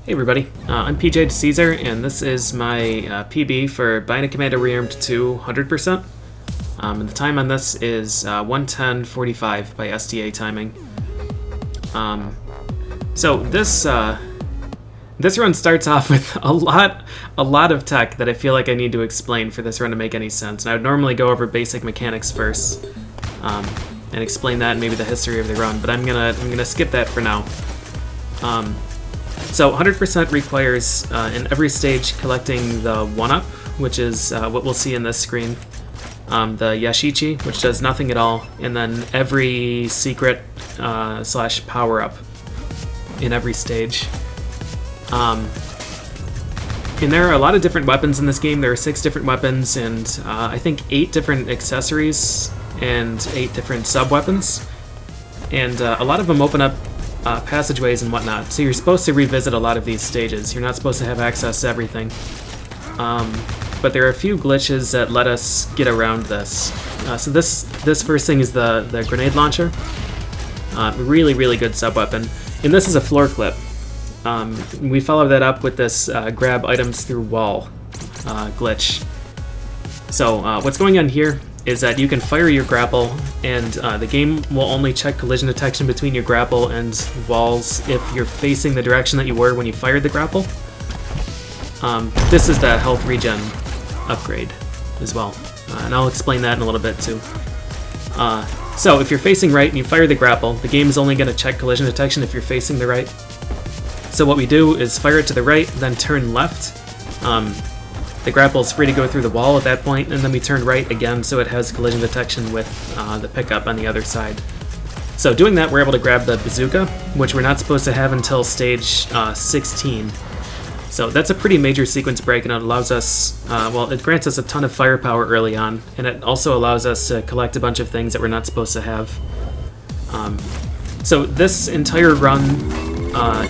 Hey everybody, I'm PJ Caesar, and this is my PB for Bionic Commando Rearmed 2 100%. And the time on this is 1:10:45 by STA timing. So this run starts off with a lot of tech that I feel like I need to explain for this run to make any sense. And I would normally go over basic mechanics first and explain that and maybe the history of the run, but I'm gonna skip that for now. So 100% requires, in every stage, collecting the 1-up, which is what we'll see in this screen, the Yashichi, which does nothing at all, and then every secret slash power-up in every stage. And there are a lot of different weapons in this game. There are 6 different weapons and I think 8 different accessories and 8 different sub-weapons. And a lot of them open up passageways and whatnot, so you're supposed to revisit a lot of these stages. You're not supposed to have access to everything. But there are a few glitches that let us get around this. So this first thing is the grenade launcher. Really good sub-weapon. And this is a floor clip. We follow that up with this grab items through wall glitch. So what's going on here is that you can fire your grapple, and the game will only check collision detection between your grapple and walls if you're facing the direction that you were when you fired the grapple. This is the health regen upgrade as well, and I'll explain that in a little bit too. So if you're facing right and you fire the grapple, the game is only going to check collision detection if you're facing the right. So what we do is fire it to the right, then turn left. The grapple is free to go through the wall at that point, and then we turn right again so it has collision detection with the pickup on the other side. So doing that, we're able to grab the Bazooka, which we're not supposed to have until stage 16. So that's a pretty major sequence break, and it allows us, well, it grants us a ton of firepower early on, and it also allows us to collect a bunch of things that we're not supposed to have. So this entire run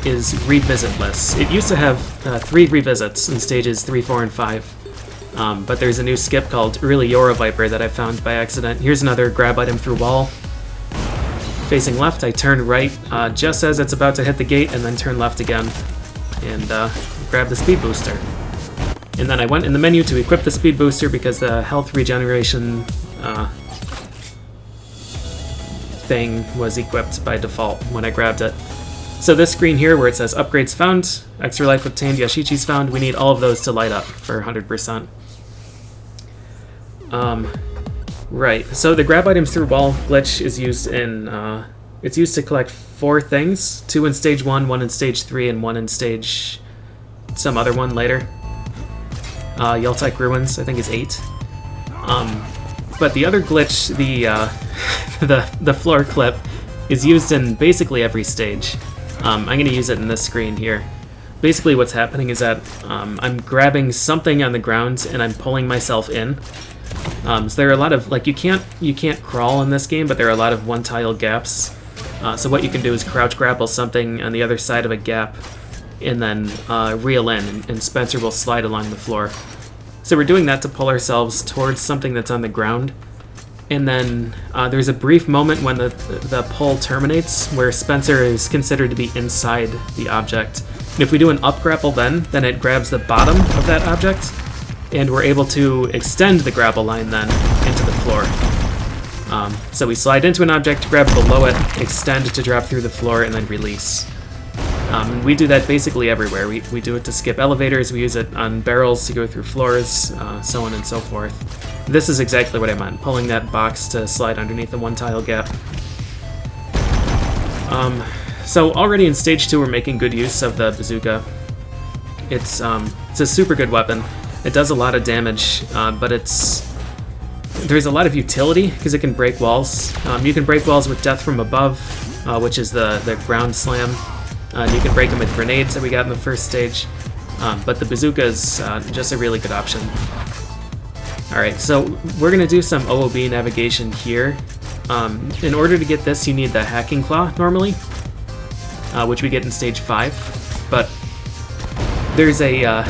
is revisitless. It used to have 3 revisits in stages 3, 4, and 5, but there's a new skip called Early Yoro Viper that I found by accident. Here's another grab item through wall. Facing left, I turn right just as it's about to hit the gate, and then turn left again, and grab the speed booster. And then I went in the menu to equip the speed booster because the health regeneration thing was equipped by default when I grabbed it. So this screen here where it says upgrades found, extra life obtained, Yashichis found, we need all of those to light up for 100%. Right, so the grab items through wall glitch is used in, it's used to collect 4 things, 2 in stage 1, 1 in stage 3, and 1 in stage some other one later. Yeltek Ruins, I think, is 8. But the other glitch, the floor clip, is used in basically every stage. I'm going to use it in this screen here. Basically what's happening is that I'm grabbing something on the ground and I'm pulling myself in. So there are a lot of, like, you can't crawl in this game, but there are a lot of one-tile gaps. So what you can do is crouch grapple something on the other side of a gap and then reel in, and Spencer will slide along the floor. So we're doing that to pull ourselves towards something that's on the ground. And then there's a brief moment when the pull terminates where Spencer is considered to be inside the object. And if we do an up grapple then it grabs the bottom of that object, and we're able to extend the grapple line then into the floor. So we slide into an object, grab below it, extend to drop through the floor, and then release. We do that basically everywhere. We do it to skip elevators, we use it on barrels to go through floors, so on and so forth. This is exactly what I meant, pulling that box to slide underneath the one-tile gap. So already in stage 2 we're making good use of the Bazooka. It's a super good weapon. It does a lot of damage, but there's a lot of utility because it can break walls. You can break walls with Death from Above, which is the ground slam. You can break them with grenades that we got in the first stage, but the Bazooka is just a really good option. Alright, so we're going to do some OOB navigation here. In order to get this, you need the Hacking Claw, normally, which we get in stage 5, but there's a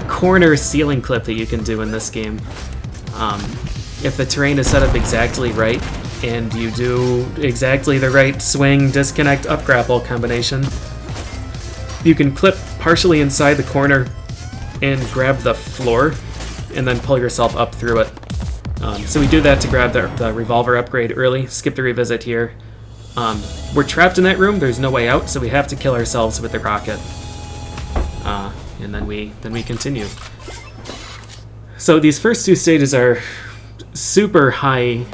corner ceiling clip that you can do in this game. If the terrain is set up exactly right, and you do exactly the right swing, disconnect, up grapple combination, you can clip partially inside the corner and grab the floor, and then pull yourself up through it. So we do that to grab the revolver upgrade early. Skip the revisit here. We're trapped in that room. There's no way out, so we have to kill ourselves with the rocket. And then we continue. So these first two stages are super high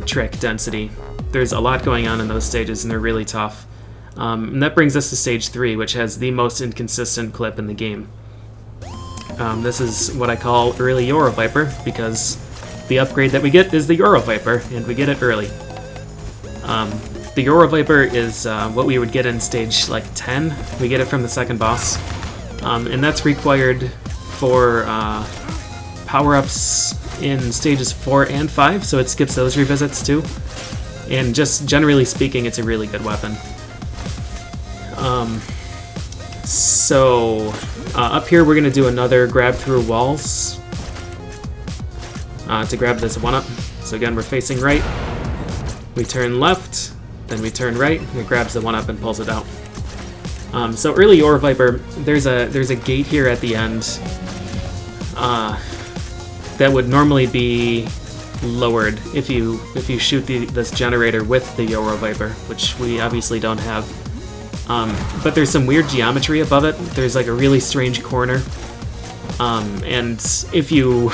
trick density. There's a lot going on in those stages, and they're really tough. And that brings us to stage 3, which has the most inconsistent clip in the game. This is what I call Early Yoro Viper, because the upgrade that we get is the Yoro Viper, and we get it early. The Yoro Viper is what we would get in stage like 10. We get it from the second boss. And that's required for power-ups in stages 4 and 5, so it skips those revisits too. And just generally speaking, it's a really good weapon. Up here we're going to do another grab through walls to grab this 1-up. So again, we're facing right, we turn left, then we turn right, and it grabs the 1-up and pulls it out. So Early Yoro Viper, there's a gate here at the end that would normally be lowered if you shoot this generator with the Yoro Viper, which we obviously don't have. But there's some weird geometry above it. There's like a really strange corner, and if you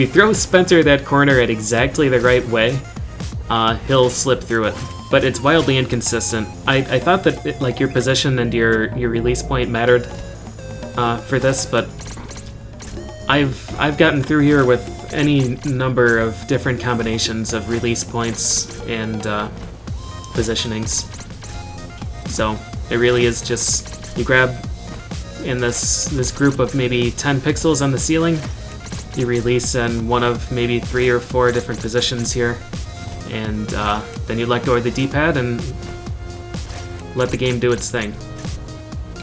throw Spencer that corner at exactly the right way, he'll slip through it. But it's wildly inconsistent. I thought that like your position and your release point mattered for this, but I've gotten through here with any number of different combinations of release points and positionings. So it really is just you grab in this group of maybe 10 pixels on the ceiling, you release in one of maybe 3 or 4 different positions here, and then you let go of the D-pad and let the game do its thing.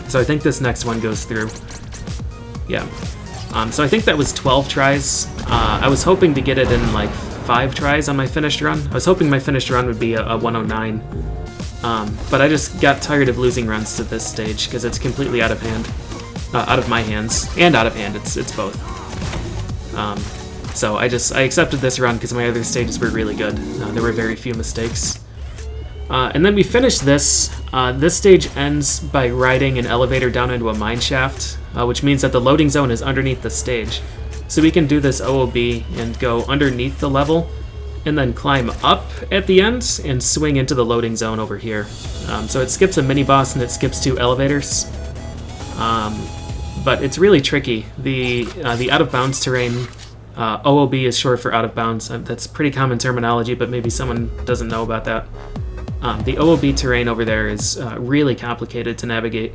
So I think this next one goes through. Yeah. So I think that was 12 tries. I was hoping to get it in like 5 tries on my finished run. I was hoping my finished run would be a 109. But I just got tired of losing runs to this stage because it's completely out of hand. Out of my hands, and out of hand, it's both. So I accepted this run because my other stages were really good. There were very few mistakes. And then we finished this. This stage ends by riding an elevator down into a mine shaft, which means that the loading zone is underneath the stage. So we can do this OOB and go underneath the level, and then climb up at the end and swing into the loading zone over here. So it skips a mini-boss and it skips 2 elevators. But it's really tricky. The out-of-bounds terrain, OOB is short for out-of-bounds. That's pretty common terminology, but maybe someone doesn't know about that. The OOB terrain over there is really complicated to navigate.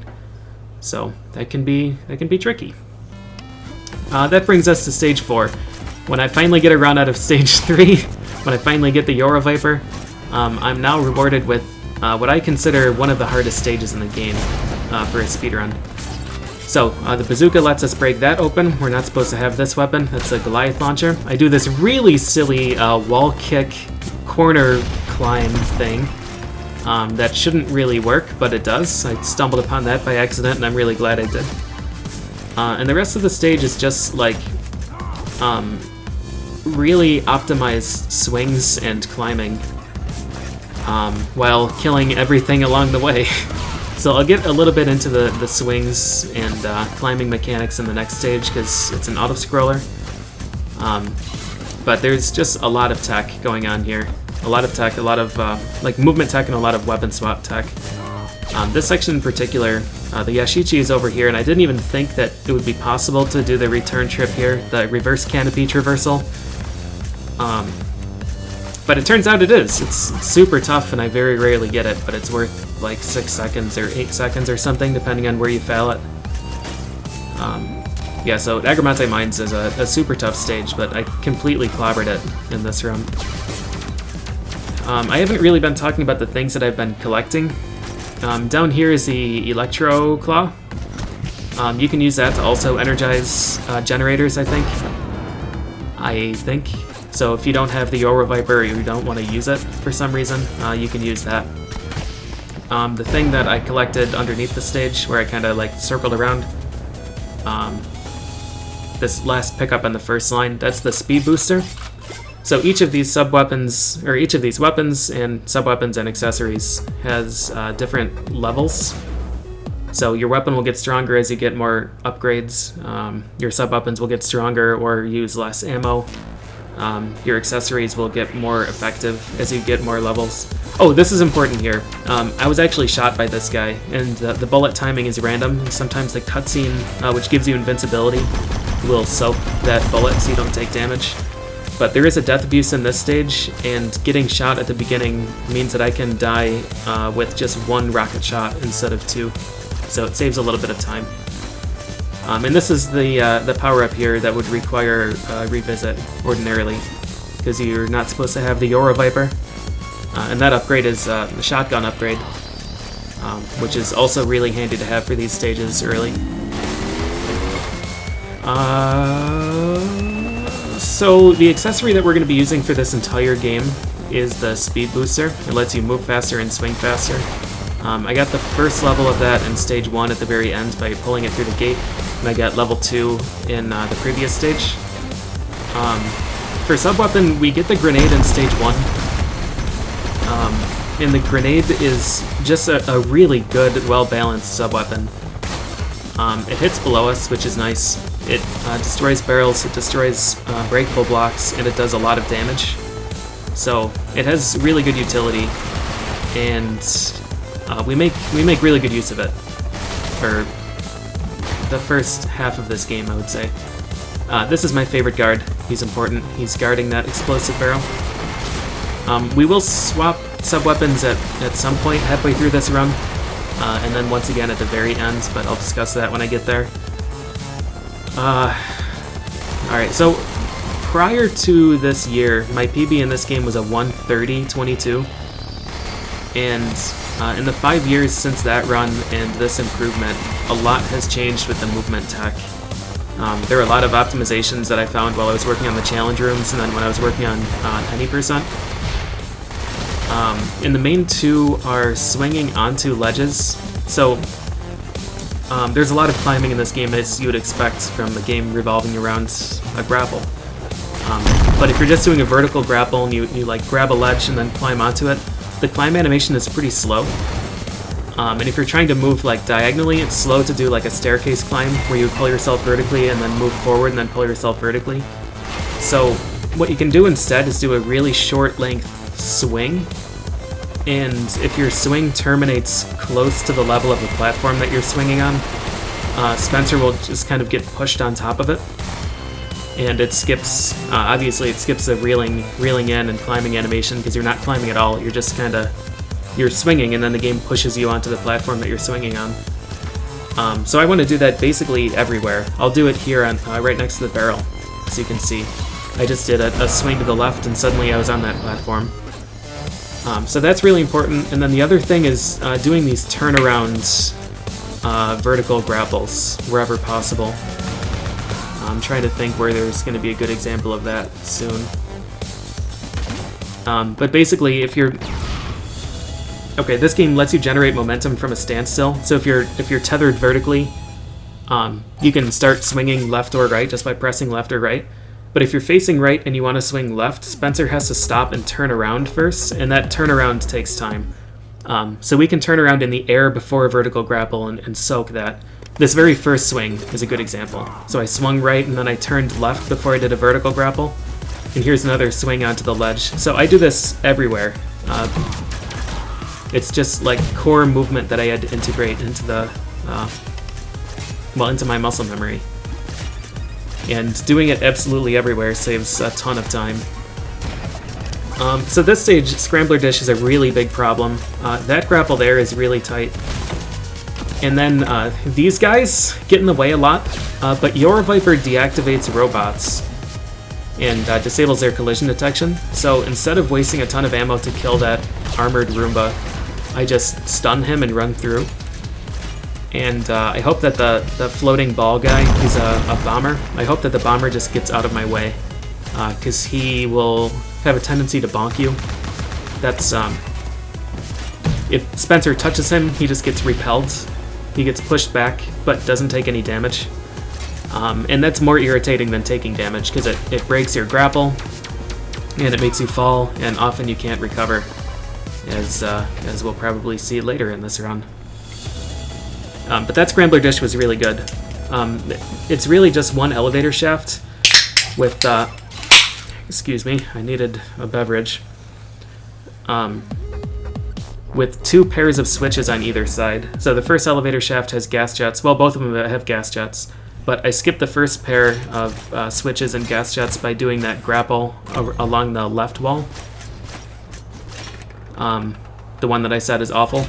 So that can be tricky. That brings us to stage 4. When I finally get a run out of stage 3, when I finally get the Yoro Viper, I'm now rewarded with what I consider one of the hardest stages in the game for a speedrun. So the Bazooka lets us break that open. We're not supposed to have this weapon. That's a Goliath launcher. I do this really silly wall kick corner climb thing that shouldn't really work, but it does. I stumbled upon that by accident, and I'm really glad I did. And the rest of the stage is just like really optimized swings and climbing while killing everything along the way. So I'll get a little bit into the swings and climbing mechanics in the next stage because it's an auto-scroller. But there's just a lot of tech going on here. A lot of tech, a lot of like movement tech and a lot of weapon swap tech. This section in particular, the Yashichi is over here, and I didn't even think that it would be possible to do the return trip here, the reverse canopy traversal. But it turns out it is. It's super tough, and I very rarely get it, but it's worth like 6 seconds or 8 seconds or something, depending on where you fail it. Yeah, so Agramonte Mines is a super tough stage, but I completely clobbered it in this run. I haven't really been talking about the things that I've been collecting. Down here is the Electro Claw. You can use that to also energize generators, I think. So if you don't have the Yoro Viper or you don't want to use it for some reason, you can use that. the thing that I collected underneath the stage, where I kind of like circled around, this last pickup on the first line, that's the speed booster. So each of these sub-weapons, or each of these weapons and sub-weapons and accessories has different levels. So your weapon will get stronger as you get more upgrades, your sub-weapons will get stronger or use less ammo, your accessories will get more effective as you get more levels. Oh, this is important here. I was actually shot by this guy, and the bullet timing is random, and sometimes the cutscene, which gives you invincibility, will soak that bullet so you don't take damage. But there is a death abuse in this stage, and getting shot at the beginning means that I can die with just one rocket shot instead of two. So it saves a little bit of time. And this is the power-up here that would require a revisit ordinarily, because you're not supposed to have the Yoro Viper. And that upgrade is the shotgun upgrade, which is also really handy to have for these stages early. So the accessory that we're going to be using for this entire game is the speed booster. It lets you move faster and swing faster. I got the first level of that in stage 1 at the very end by pulling it through the gate, and I got level 2 in the previous stage. For sub-weapon, we get the grenade in stage 1. And the grenade is just a really good, well-balanced sub-weapon. It hits below us, which is nice. It destroys barrels, it destroys breakable blocks, and it does a lot of damage. So it has really good utility, and we make really good use of it for the first half of this game, I would say. This is my favorite guard. He's important. He's guarding that explosive barrel. We will swap sub-weapons at some point halfway through this run, and then once again at the very end, but I'll discuss that when I get there. Alright, so prior to this year, my PB in this game was a 1:30:22, and in the 5 years since that run and this improvement, a lot has changed with the movement tech. There are a lot of optimizations that I found while I was working on the challenge rooms, and then when I was working on any percent. And the main two are swinging onto ledges. So there's a lot of climbing in this game, as you would expect from a game revolving around a grapple. But if you're just doing a vertical grapple and you like grab a ledge and then climb onto it, the climb animation is pretty slow. And if you're trying to move like diagonally, it's slow to do like a staircase climb where you pull yourself vertically and then move forward and then pull yourself vertically. So what you can do instead is do a really short length swing, and if your swing terminates close to the level of the platform that you're swinging on, Spencer will just kind of get pushed on top of it, and it skips, obviously it skips the reeling in and climbing animation, because you're not climbing at all, you're just kind of, you're swinging and then the game pushes you onto the platform that you're swinging on. So I want to do that basically everywhere. I'll do it here on right next to the barrel, as you can see. I just did a swing to the left and suddenly I was on that platform. So that's really important, and then the other thing is doing these turnaround vertical grapples wherever possible. I'm trying to think where there's going to be a good example of that soon. But basically, if you're... Okay, this game lets you generate momentum from a standstill, so if you're tethered vertically, you can start swinging left or right just by pressing left or right. But if you're facing right and you want to swing left, Spencer has to stop and turn around first, and that turnaround takes time. So we can turn around in the air before a vertical grapple and soak that. This very first swing is a good example. So I swung right and then I turned left before I did a vertical grapple. And here's another swing onto the ledge. So I do this everywhere. It's just like core movement that I had to integrate into the, into my muscle memory. And doing it absolutely everywhere saves a ton of time. So this stage, Scrambler Dish is a really big problem. That grapple there is really tight. And then these guys get in the way a lot, but Yoro Viper deactivates robots and disables their collision detection. So instead of wasting a ton of ammo to kill that armored Roomba, I just stun him and run through. And I hope that the floating ball guy, he's a bomber, I hope that the bomber just gets out of my way, because he will have a tendency to bonk you. That's if Spencer touches him, he just gets repelled. He gets pushed back, but doesn't take any damage. And that's more irritating than taking damage, because it breaks your grapple, and it makes you fall, and often you can't recover, as we'll probably see later in this run. But that Scrambler Dish was really good. It's really just one elevator shaft with, excuse me, I needed a beverage, with 2 pairs of switches on either side. So the first elevator shaft has gas jets. Well, both of them have gas jets, but I skipped the first pair of switches and gas jets by doing that grapple along the left wall. The one that I said is awful.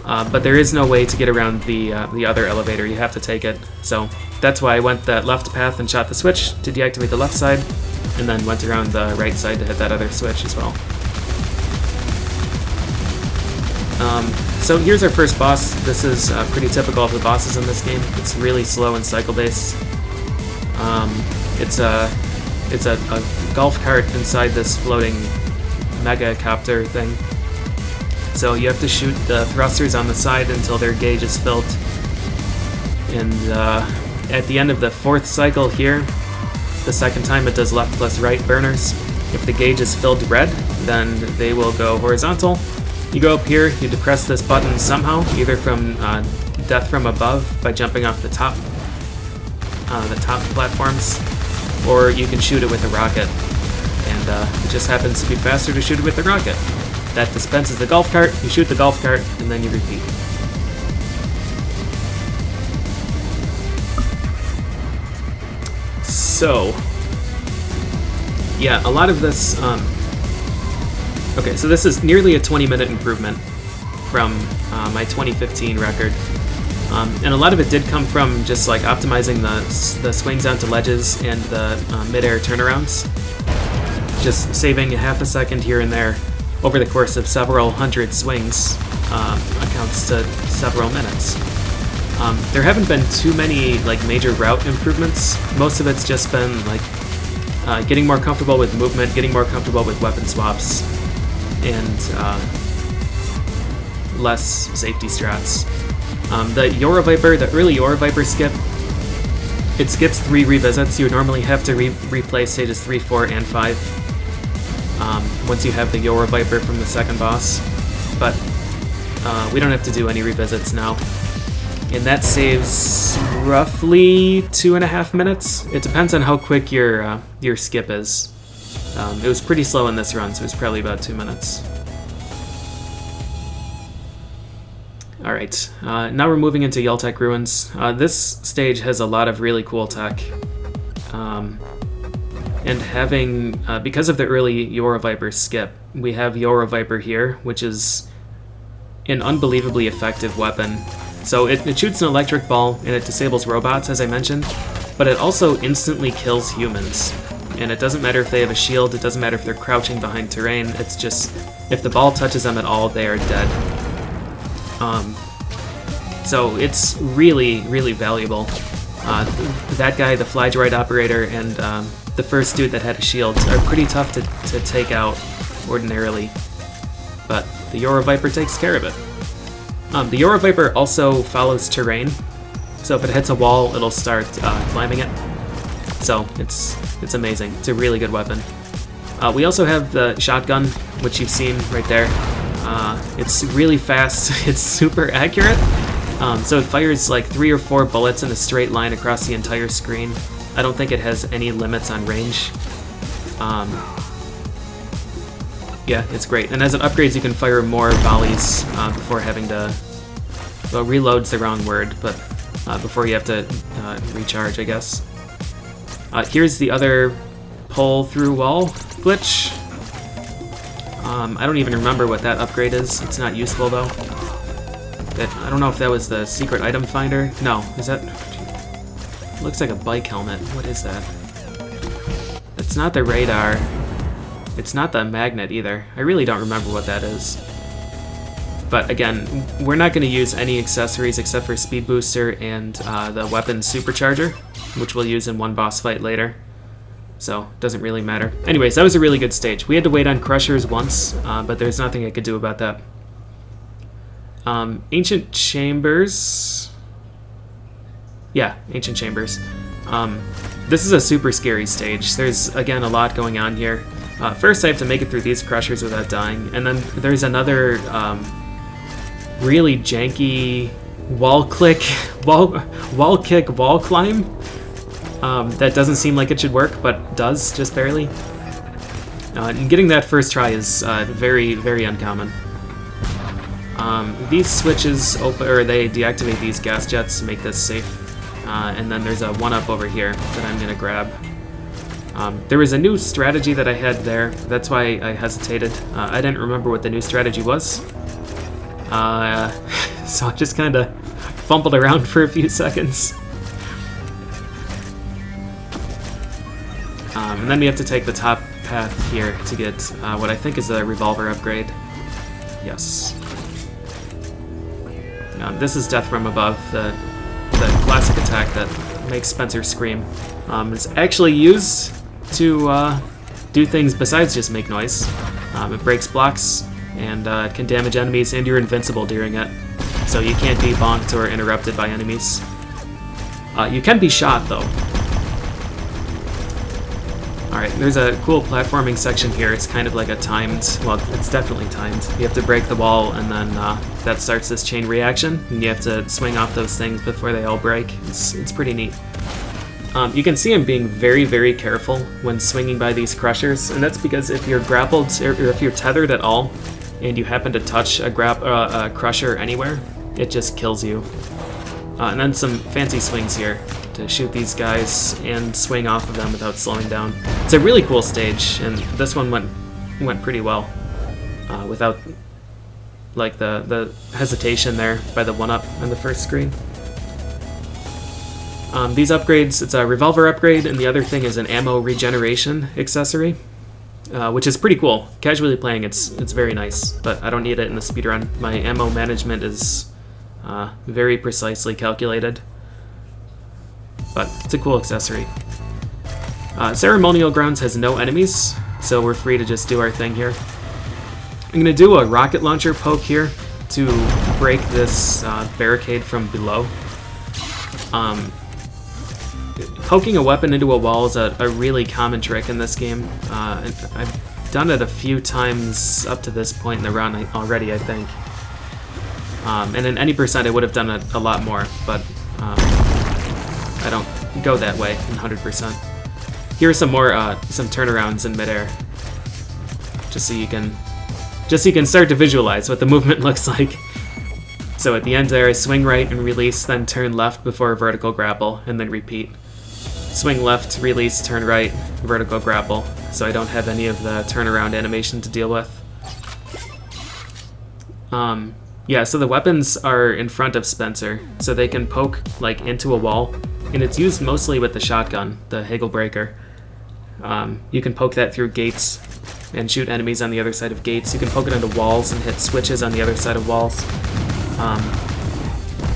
But there is no way to get around the other elevator. You have to take it. So that's why I went that left path and shot the switch to deactivate the left side, and then went around the right side to hit that other switch as well. So here's our first boss. This is pretty typical of the bosses in this game. It's really slow and cycle-based. It's a golf cart inside this floating mega copter thing. So you have to shoot the thrusters on the side until their gauge is filled. And at the end of the 4th cycle here, the second time it does left plus right burners. If the gauge is filled red, then they will go horizontal. You go up here, you depress this button somehow, either from death from above by jumping off the top platforms, or you can shoot it with a rocket. And it just happens to be faster to shoot it with the rocket. That dispenses the golf cart, you shoot the golf cart, and then you repeat. So, yeah, a lot of this, okay, so this is nearly a 20-minute improvement from my 2015 record. And a lot of it did come from just like optimizing the swings onto ledges and the mid-air turnarounds. Just saving a half a second here and there over the course of several hundred swings accounts to several minutes. There haven't been too many like major route improvements. Most of it's just been like getting more comfortable with movement, getting more comfortable with weapon swaps, and less safety strats. The Yoro Viper, the Early Yoro Viper skip, it skips 3 revisits. You would normally have to replay stages 3, 4, and 5 once you have the Yoro Viper from the second boss, but we don't have to do any revisits now. And that saves roughly 2.5 minutes. It depends on how quick your skip is. It was pretty slow in this run, so it was probably about 2 minutes. Alright, now we're moving into Yeltek Ruins. This stage has a lot of really cool tech. And having, because of the early Yoro Viper skip, we have Yoro Viper here, which is an unbelievably effective weapon. So it shoots an electric ball and it disables robots, as I mentioned, but it also instantly kills humans. And it doesn't matter if they have a shield, it doesn't matter if they're crouching behind terrain, it's just, if the ball touches them at all, they are dead. So it's really, really valuable. That guy, the fly droid operator, and the first dude that had a shield are pretty tough to take out ordinarily, but the Yoro Viper takes care of it. The Yoro Viper also follows terrain, so if it hits a wall, it'll start climbing it. So it's amazing. It's a really good weapon. We also have the shotgun, which you've seen right there. It's really fast. It's super accurate. So it fires like 3 or 4 bullets in a straight line across the entire screen. I don't think it has any limits on range. Yeah, it's great. And as it upgrades, you can fire more volleys before having to... Well, reload's the wrong word, but before you have to recharge, I guess. Here's the other pull-through wall glitch. I don't even remember what that upgrade is. It's not useful, though. I don't know if that was the secret item finder. No, is that... Looks like a bike helmet. What is that? It's not the radar. It's not the magnet either. I really don't remember what that is. But again, we're not going to use any accessories except for Speed Booster and the weapon Supercharger, which we'll use in one boss fight later. So, doesn't really matter. Anyways, that was a really good stage. We had to wait on Crushers once, but there's nothing I could do about that. Ancient Chambers. Yeah, Ancient Chambers. This is a super scary stage. There's, again, a lot going on here. First, I have to make it through these crushers without dying, and then there's another really janky wall kick, wall climb that doesn't seem like it should work, but does, just barely. And getting that first try is very, very uncommon. These switches open, or they deactivate these gas jets to make this safe. And then there's a one-up over here that I'm gonna grab. There was a new strategy that I had there. That's why I hesitated. I didn't remember what the new strategy was. So I just kind of fumbled around for a few seconds. And then we have to take the top path here to get what I think is a revolver upgrade. Yes. This is Death from Above, the classic attack that makes Spencer scream. It's actually used to do things besides just make noise. It breaks blocks, and it can damage enemies, and you're invincible during it. So you can't be bonked or interrupted by enemies. You can be shot, though. Alright, there's a cool platforming section here. It's kind of like a timed, well, it's definitely timed. You have to break the wall, and then that starts this chain reaction, and you have to swing off those things before they all break. It's pretty neat. You can see I'm being very, very careful when swinging by these crushers, and that's because if you're grappled, or if you're tethered at all, and you happen to touch a crusher anywhere, it just kills you. And then some fancy swings here to shoot these guys and swing off of them without slowing down. It's a really cool stage, and this one went pretty well without like the hesitation there by the one-up in the first screen. These upgrades, it's a revolver upgrade, and the other thing is an ammo regeneration accessory, which is pretty cool. Casually playing, it's very nice, but I don't need it in the speedrun. My ammo management is very precisely calculated, but it's a cool accessory. Ceremonial Grounds has no enemies, so we're free to just do our thing here. I'm going to do a rocket launcher poke here to break this barricade from below. Poking a weapon into a wall is a really common trick in this game. I've done it a few times up to this point in the run already, I think. And in any percent, I would have done it a lot more, but I don't go that way in 100%. Here are some more some turnarounds in midair, just so you can start to visualize what the movement looks like. So at the end there, I swing right and release, then turn left before vertical grapple, and then repeat. Swing left, release, turn right, vertical grapple, so I don't have any of the turnaround animation to deal with. Yeah, so the weapons are in front of Spencer, so they can poke like into a wall, and it's used mostly with the shotgun, the Hagel Breaker. You can poke that through gates and shoot enemies on the other side of gates. You can poke it into walls and hit switches on the other side of walls.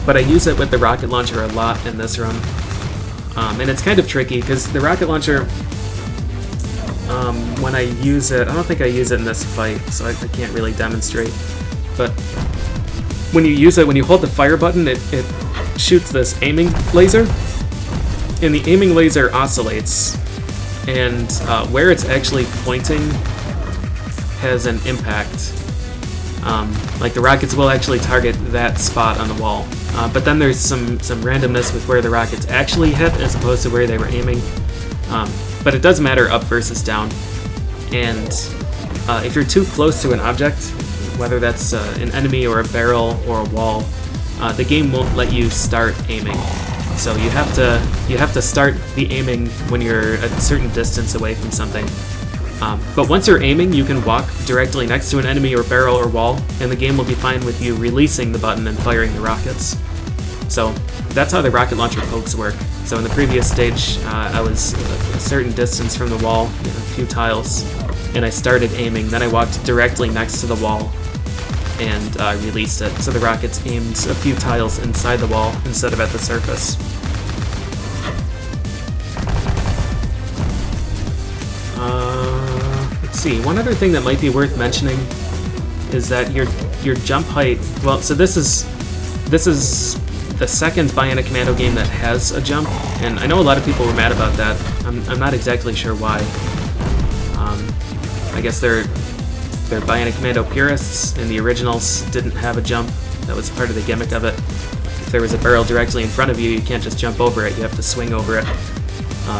But I use it with the rocket launcher a lot in this run. And it's kind of tricky, because the rocket launcher, when I use it, I don't think I use it in this fight, so I can't really demonstrate. But when you use it, when you hold the fire button, it shoots this aiming laser, and the aiming laser oscillates, and where it's actually pointing has an impact. Like the rockets will actually target that spot on the wall, but then there's some randomness with where the rockets actually hit as opposed to where they were aiming. But it does matter up versus down, and if you're too close to an object, whether that's an enemy or a barrel or a wall, the game won't let you start aiming. So you have to start the aiming when you're a certain distance away from something. But once you're aiming, you can walk directly next to an enemy or barrel or wall, and the game will be fine with you releasing the button and firing the rockets. So that's how the rocket launcher pokes work. So in the previous stage, I was a certain distance from the wall, a few tiles, and I started aiming. Then I walked directly next to the wall and released it. So the rockets aimed a few tiles inside the wall instead of at the surface. Let's see, one other thing that might be worth mentioning is that your jump height. Well, so this is the second Bionic Commando game that has a jump, and I know a lot of people were mad about that. I'm not exactly sure why. I guess they're Bionic Commando purists, and the originals didn't have a jump. That was part of the gimmick of it. If there was a barrel directly in front of you, you can't just jump over it, you have to swing over it.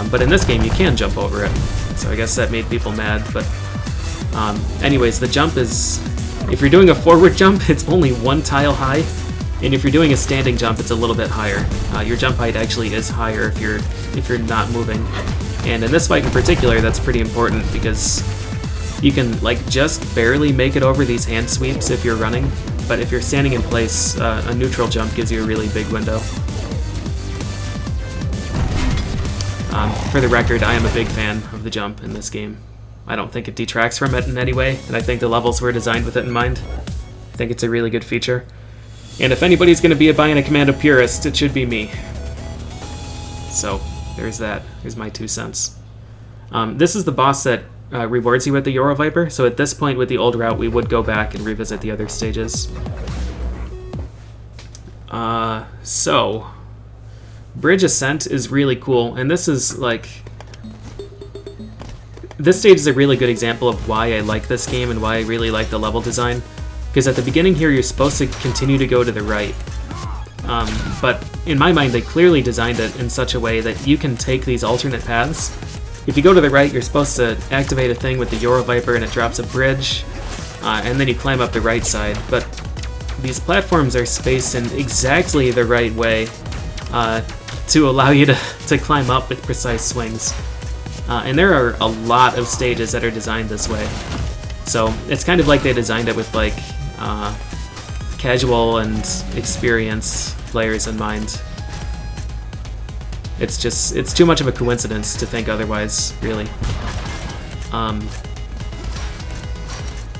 But in this game, you can jump over it, so I guess that made people mad. But anyways, the jump is, if you're doing a forward jump, it's only 1 tile high, and if you're doing a standing jump, it's a little bit higher. Your jump height actually is higher if you're not moving. And in this fight in particular, that's pretty important because you can like just barely make it over these hand sweeps if you're running, but if you're standing in place, a neutral jump gives you a really big window. For the record, I am a big fan of the jump in this game. I don't think it detracts from it in any way, and I think the levels were designed with it in mind. I think it's a really good feature. And if anybody's going to be a Bionic Commando purist, it should be me. So, there's that. Here's my 2 cents. This is the boss that rewards you with the Yoro Viper, so at this point with the old route, we would go back and revisit the other stages. So, Bridge Ascent is really cool, and this is like... This stage is a really good example of why I like this game and why I really like the level design. Because at the beginning here, you're supposed to continue to go to the right. But in my mind, they clearly designed it in such a way that you can take these alternate paths. If you go to the right, you're supposed to activate a thing with the Yoro Viper and it drops a bridge, and then you climb up the right side. But these platforms are spaced in exactly the right way to allow you to climb up with precise swings. And there are a lot of stages that are designed this way. So it's kind of like they designed it with like casual and experienced players in mind. It's too much of a coincidence to think otherwise, really.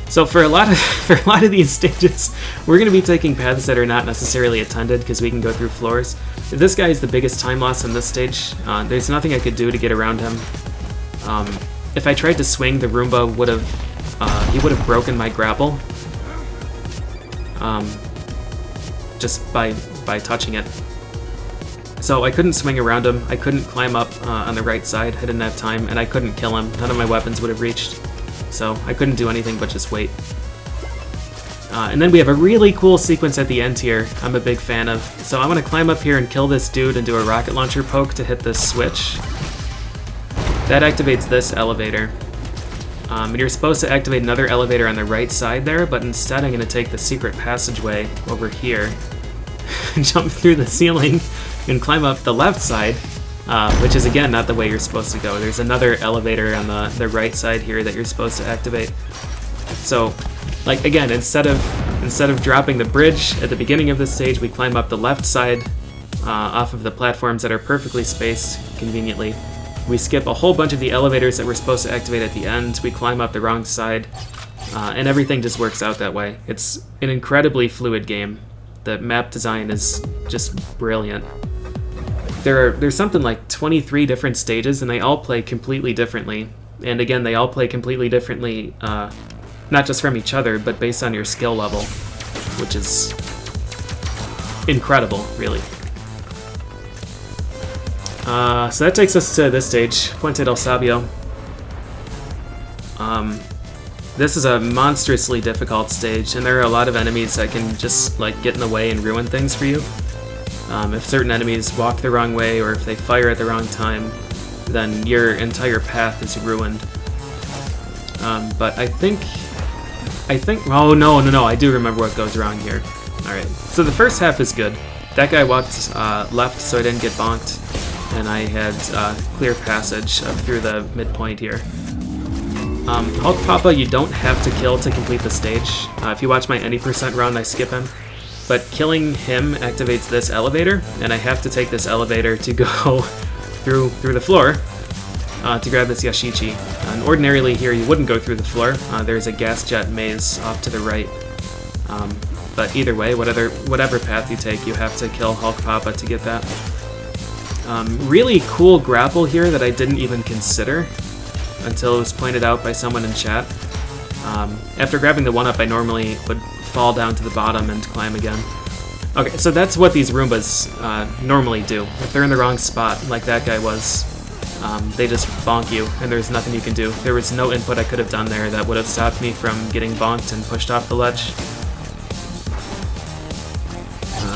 So for a lot of these stages, we're going to be taking paths that are not necessarily attended because we can go through floors. This guy is the biggest time loss in this stage. There's nothing I could do to get around him. If I tried to swing, the Roomba would have broken my grapple. Just by touching it. So I couldn't swing around him, I couldn't climb up on the right side, I didn't have time, and I couldn't kill him. None of my weapons would have reached. So I couldn't do anything but just wait. And then we have a really cool sequence at the end here I'm a big fan of. So I'm going to climb up here and kill this dude and do a rocket launcher poke to hit this switch. That activates this elevator. And you're supposed to activate another elevator on the right side there, but instead I'm going to take the secret passageway over here and jump through the ceiling and climb up the left side, which is again not the way you're supposed to go. There's another elevator on the right side here that you're supposed to activate. So, like again, instead of dropping the bridge at the beginning of this stage, we climb up the left side off of the platforms that are perfectly spaced conveniently. We skip a whole bunch of the elevators that we're supposed to activate at the end, we climb up the wrong side, and everything just works out that way. It's an incredibly fluid game. The map design is just brilliant. There's something like 23 different stages, and they all play completely differently. And again, they all play completely differently, not just from each other, but based on your skill level, which is incredible, really. So that takes us to this stage, Puente del Sabio. This is a monstrously difficult stage, and there are a lot of enemies that can just like get in the way and ruin things for you. If certain enemies walk the wrong way, or if they fire at the wrong time, then your entire path is ruined. But I think, oh no, I do remember what goes wrong here. Alright, so the first half is good. That guy walked left so I didn't get bonked, and I had clear passage up through the midpoint here. Hulk Papa you don't have to kill to complete the stage. If you watch my any % run, I skip him. But killing him activates this elevator, and I have to take this elevator to go through the floor to grab this Yashichi. And ordinarily here you wouldn't go through the floor. There's a gas jet maze off to the right. But either way, whatever path you take, you have to kill Hulk Papa to get that. Really cool grapple here that I didn't even consider until it was pointed out by someone in chat. After grabbing the 1-up, I normally would fall down to the bottom and climb again. Okay, so that's what these Roombas normally do. If they're in the wrong spot, like that guy was, they just bonk you, and there's nothing you can do. There was no input I could have done there that would have stopped me from getting bonked and pushed off the ledge.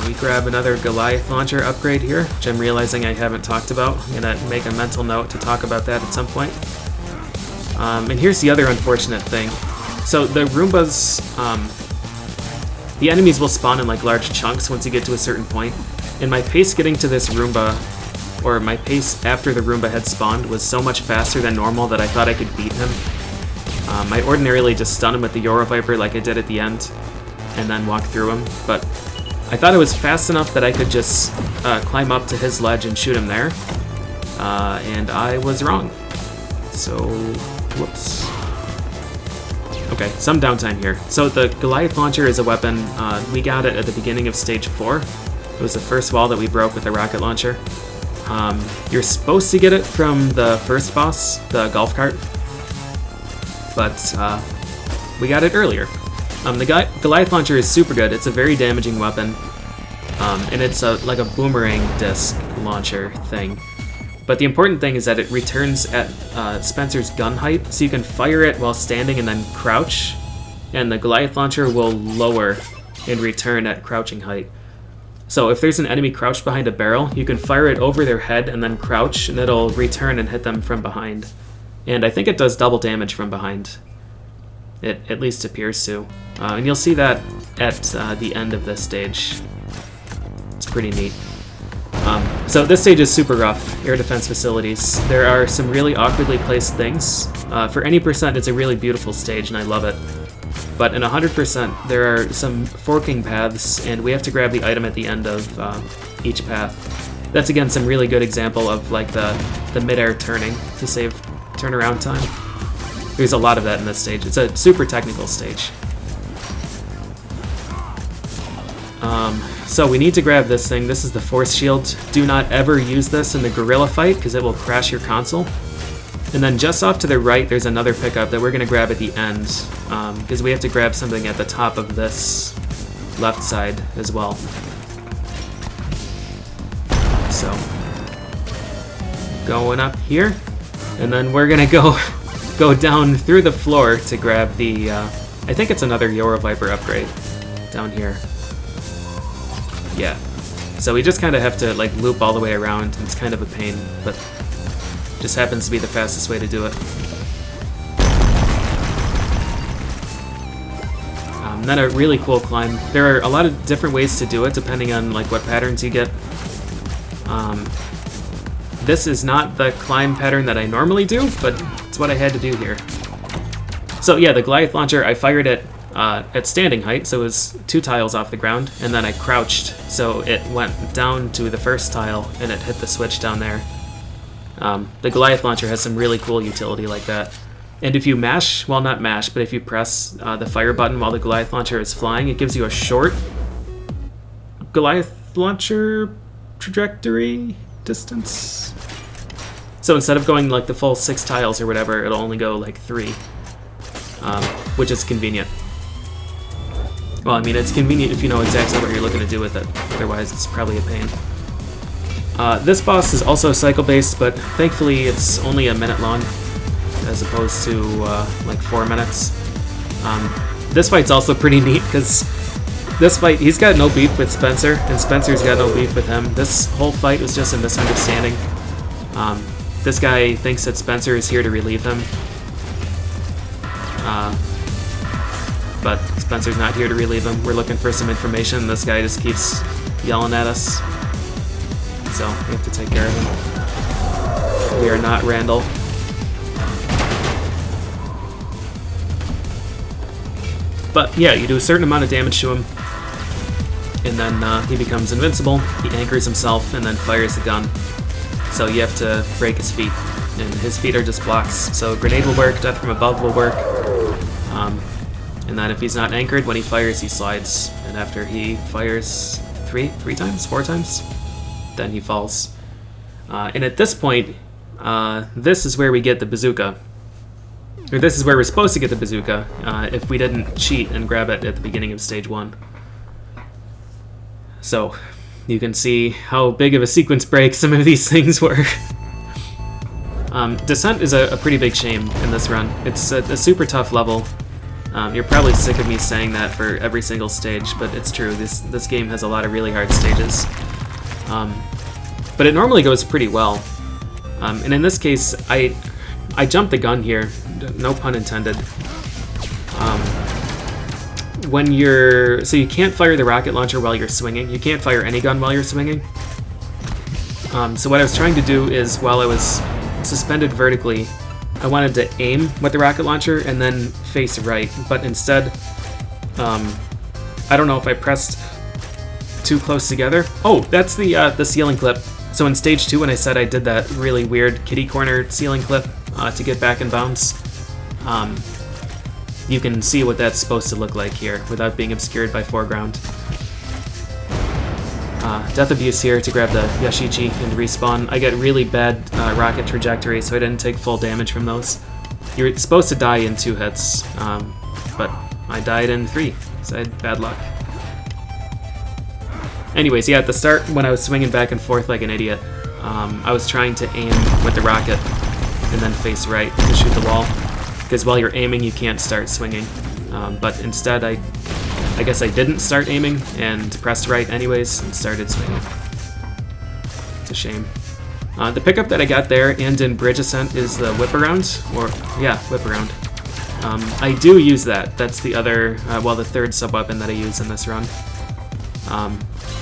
We grab another Goliath launcher upgrade here, which I'm realizing I haven't talked about. I'm going to make a mental note to talk about that at some point. And here's the other unfortunate thing. So the Roombas, the enemies will spawn in like large chunks once you get to a certain point. And my pace getting to this Roomba, or my pace after the Roomba had spawned, was so much faster than normal that I thought I could beat him. I ordinarily just stun him with the Yoro Viper like I did at the end, and then walk through him, but I thought it was fast enough that I could just climb up to his ledge and shoot him there, and I was wrong. So, whoops. Okay, some downtime here. So the Goliath launcher is a weapon. We got it at the beginning of stage 4. It was the first wall that we broke with the rocket launcher. You're supposed to get it from the first boss, the golf cart, but we got it earlier. The Goliath launcher is super good. It's a very damaging weapon, and it's like a boomerang disc launcher thing. But the important thing is that it returns at Spencer's gun height, so you can fire it while standing and then crouch, and the Goliath launcher will lower and return at crouching height. So if there's an enemy crouched behind a barrel, you can fire it over their head and then crouch, and it'll return and hit them from behind. And I think it does double damage from behind. It at least appears to. And you'll see that at the end of this stage. It's pretty neat. So this stage is super rough, air defense facilities. There are some really awkwardly placed things. For any percent, it's a really beautiful stage, and I love it. But in 100%, there are some forking paths, and we have to grab the item at the end of each path. That's, again, some really good example of like the mid-air turning to save turnaround time. There's a lot of that in this stage. It's a super technical stage. So we need to grab this thing. This is the force shield. Do not ever use this in the gorilla fight because it will crash your console. And then just off to the right, there's another pickup that we're going to grab at the end because we have to grab something at the top of this left side as well. So, going up here, and then we're going to go down through the floor to grab the, I think it's another Yoro Viper upgrade down here. Yeah. So we just kind of have to like loop all the way around. It's kind of a pain, but just happens to be the fastest way to do it. Then a really cool climb. There are a lot of different ways to do it depending on like what patterns you get. This is not the climb pattern that I normally do, but it's what I had to do here. So yeah, the Goliath launcher, I fired it at standing height, so it was 2 tiles off the ground, and then I crouched, so it went down to the first tile, and it hit the switch down there. The Goliath launcher has some really cool utility like that. And if you mash, well not mash, but if you press the fire button while the Goliath launcher is flying, it gives you a short Goliath launcher trajectory distance. So instead of going like the full 6 tiles or whatever, it'll only go like 3, which is convenient. Well, I mean, it's convenient if you know exactly what you're looking to do with it. Otherwise, it's probably a pain. This boss is also cycle-based, but thankfully it's only a minute long, as opposed to like 4 minutes. This fight's also pretty neat, because this fight, he's got no beef with Spencer, and Spencer's got no beef with him. This whole fight was just a misunderstanding. This guy thinks that Spencer is here to relieve him. But Spencer's not here to relieve him. We're looking for some information. This guy just keeps yelling at us. So we have to take care of him. We are not Randall. But yeah, you do a certain amount of damage to him, and then he becomes invincible. He anchors himself and then fires the gun. So you have to break his feet, and his feet are just blocks. So grenade will work, death from above will work. And then if he's not anchored, when he fires, he slides. And after he fires 4 times, then he falls. And at this point, this is where we get the bazooka. or this is where we're supposed to get the bazooka if we didn't cheat and grab it at the beginning of stage 1. So you can see how big of a sequence break some of these things were. Descent is a pretty big shame in this run. It's a super tough level. You're probably sick of me saying that for every single stage, but it's true. This game has a lot of really hard stages. But it normally goes pretty well. And in this case, I jumped the gun here, no pun intended. So you can't fire the rocket launcher while you're swinging. You can't fire any gun while you're swinging. So what I was trying to do is, while I was suspended vertically, I wanted to aim with the rocket launcher and then face right, but instead, I don't know if I pressed too close together. Oh, that's the ceiling clip. So in stage 2, when I said I did that really weird kitty corner ceiling clip to get back in bounds, you can see what that's supposed to look like here without being obscured by foreground. Death Abuse here to grab the Yashichi and respawn. I get really bad rocket trajectory, so I didn't take full damage from those. You're supposed to die in 2 hits, but I died in 3, so I had bad luck. Anyways, yeah, at the start, when I was swinging back and forth like an idiot, I was trying to aim with the rocket and then face right to shoot the wall, because while you're aiming, you can't start swinging. But instead, I guess I didn't start aiming and pressed right anyways and started swinging. It's a shame. The pickup that I got there and in Bridge Ascent is the whip around, or yeah, whip around. I do use that. That's the other, the third sub-weapon that I use in this run.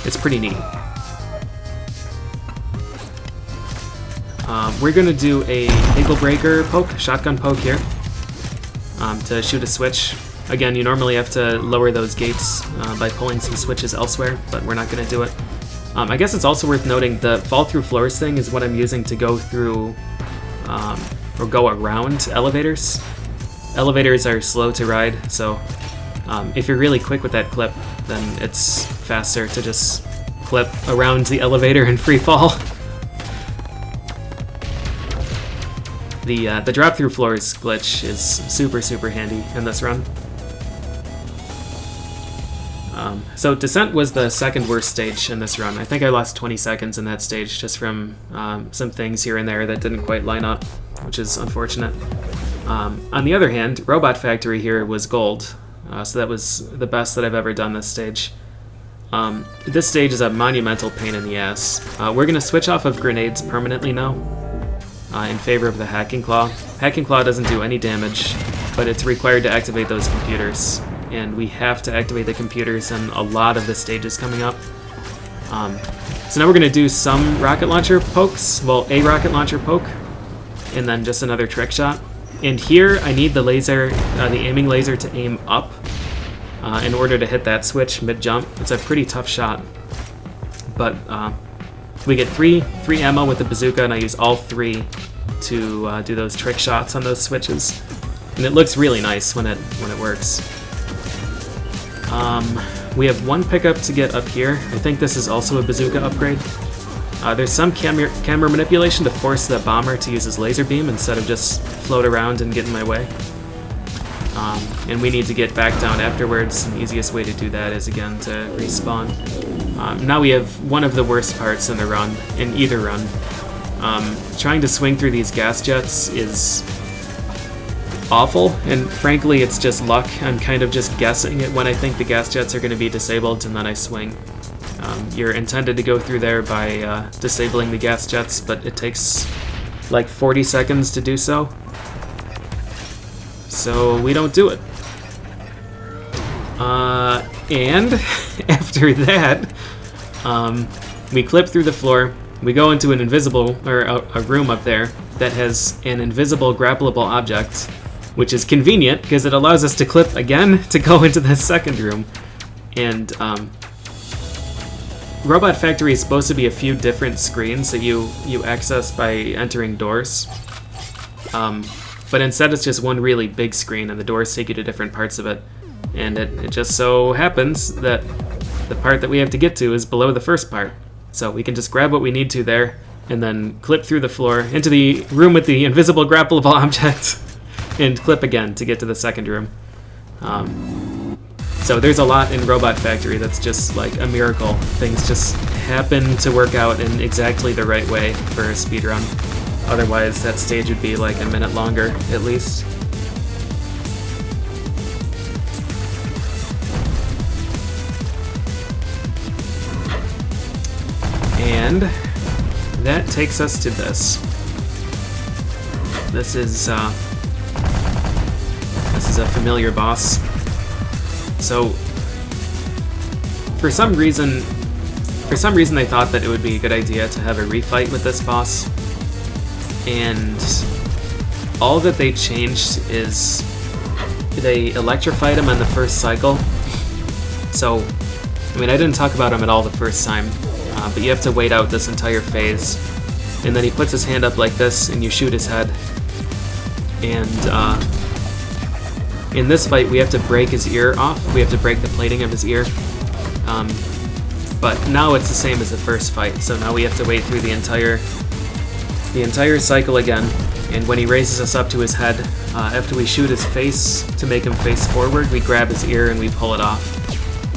It's pretty neat. We're gonna do a ankle breaker poke, shotgun poke here, to shoot a switch. Again, you normally have to lower those gates by pulling some switches elsewhere, but we're not gonna do it. I guess it's also worth noting the fall through floors thing is what I'm using to go through, or go around elevators. Elevators are slow to ride, so if you're really quick with that clip, then it's faster to just clip around the elevator and free fall. The drop through floors glitch is super handy in this run. So Descent was the second worst stage in this run. I think I lost 20 seconds in that stage just from some things here and there that didn't quite line up, which is unfortunate. On the other hand, Robot Factory here was gold, so that was the best that I've ever done this stage. This stage is a monumental pain in the ass. We're going to switch off of grenades permanently now in favor of the Hacking Claw. Hacking Claw doesn't do any damage, but it's required to activate those computers, and we have to activate the computers in a lot of the stages coming up. So now we're going to do some rocket launcher pokes, well, a rocket launcher poke, and then just another trick shot. And here I need the laser, the aiming laser to aim up in order to hit that switch mid-jump. It's a pretty tough shot, but we get three ammo with the bazooka, and I use all 3 to do those trick shots on those switches, and it looks really nice when it works. We have 1 pickup to get up here. I think this is also a bazooka upgrade. There's some camera manipulation to force the bomber to use his laser beam instead of just float around and get in my way. And we need to get back down afterwards, and the easiest way to do that is, again, to respawn. Now we have one of the worst parts in the run, in either run. Trying to swing through these gas jets is awful, and frankly it's just luck. I'm kind of just guessing at when I think the gas jets are going to be disabled, and then I swing. You're intended to go through there by disabling the gas jets, but it takes like 40 seconds to do so. So we don't do it. And after that, we clip through the floor. We go into an invisible, or a room up there that has an invisible grappleable object, which is convenient because it allows us to clip again to go into the second room. And Robot Factory is supposed to be a few different screens that you access by entering doors. But instead it's just one really big screen, and the doors take you to different parts of it. And it just so happens that the part that we have to get to is below the first part. So we can just grab what we need to there, and then clip through the floor into the room with the invisible grappleable object, and clip again to get to the second room. So there's a lot in Robot Factory that's just like a miracle. Things just happen to work out in exactly the right way for a speedrun. Otherwise, that stage would be like a minute longer, at least. And that takes us to this. This is a familiar boss. So, for some reason they thought that it would be a good idea to have a refight with this boss. And all that they changed is they electrified him on the first cycle. So, I mean, I didn't talk about him at all the first time, but you have to wait out this entire phase. And then he puts his hand up like this, and you shoot his head. And in this fight, we have to break his ear off. We have to break the plating of his ear. But now it's the same as the first fight, so now we have to wait through the entire cycle again. And when he raises us up to his head, after we shoot his face to make him face forward, we grab his ear and we pull it off.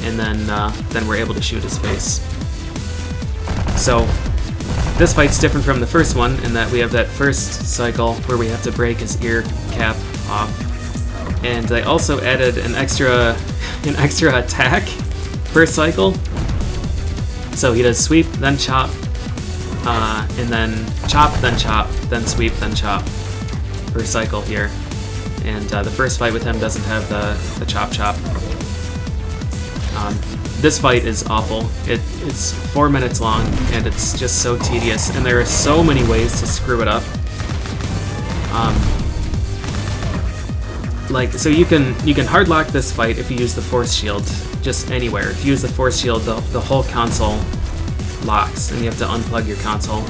And then we're able to shoot his face. So this fight's different from the first one in that we have that first cycle where we have to break his ear cap off. And they also added an extra attack per cycle. So he does sweep, then chop, and then chop, then sweep, then chop per cycle here. And the first fight with him doesn't have the chop. This fight is awful. It's 4 minutes long, and it's just so tedious. And there are so many ways to screw it up. So you can hard lock this fight if you use the force shield, just anywhere. If you use the force shield, the whole console locks, and you have to unplug your console.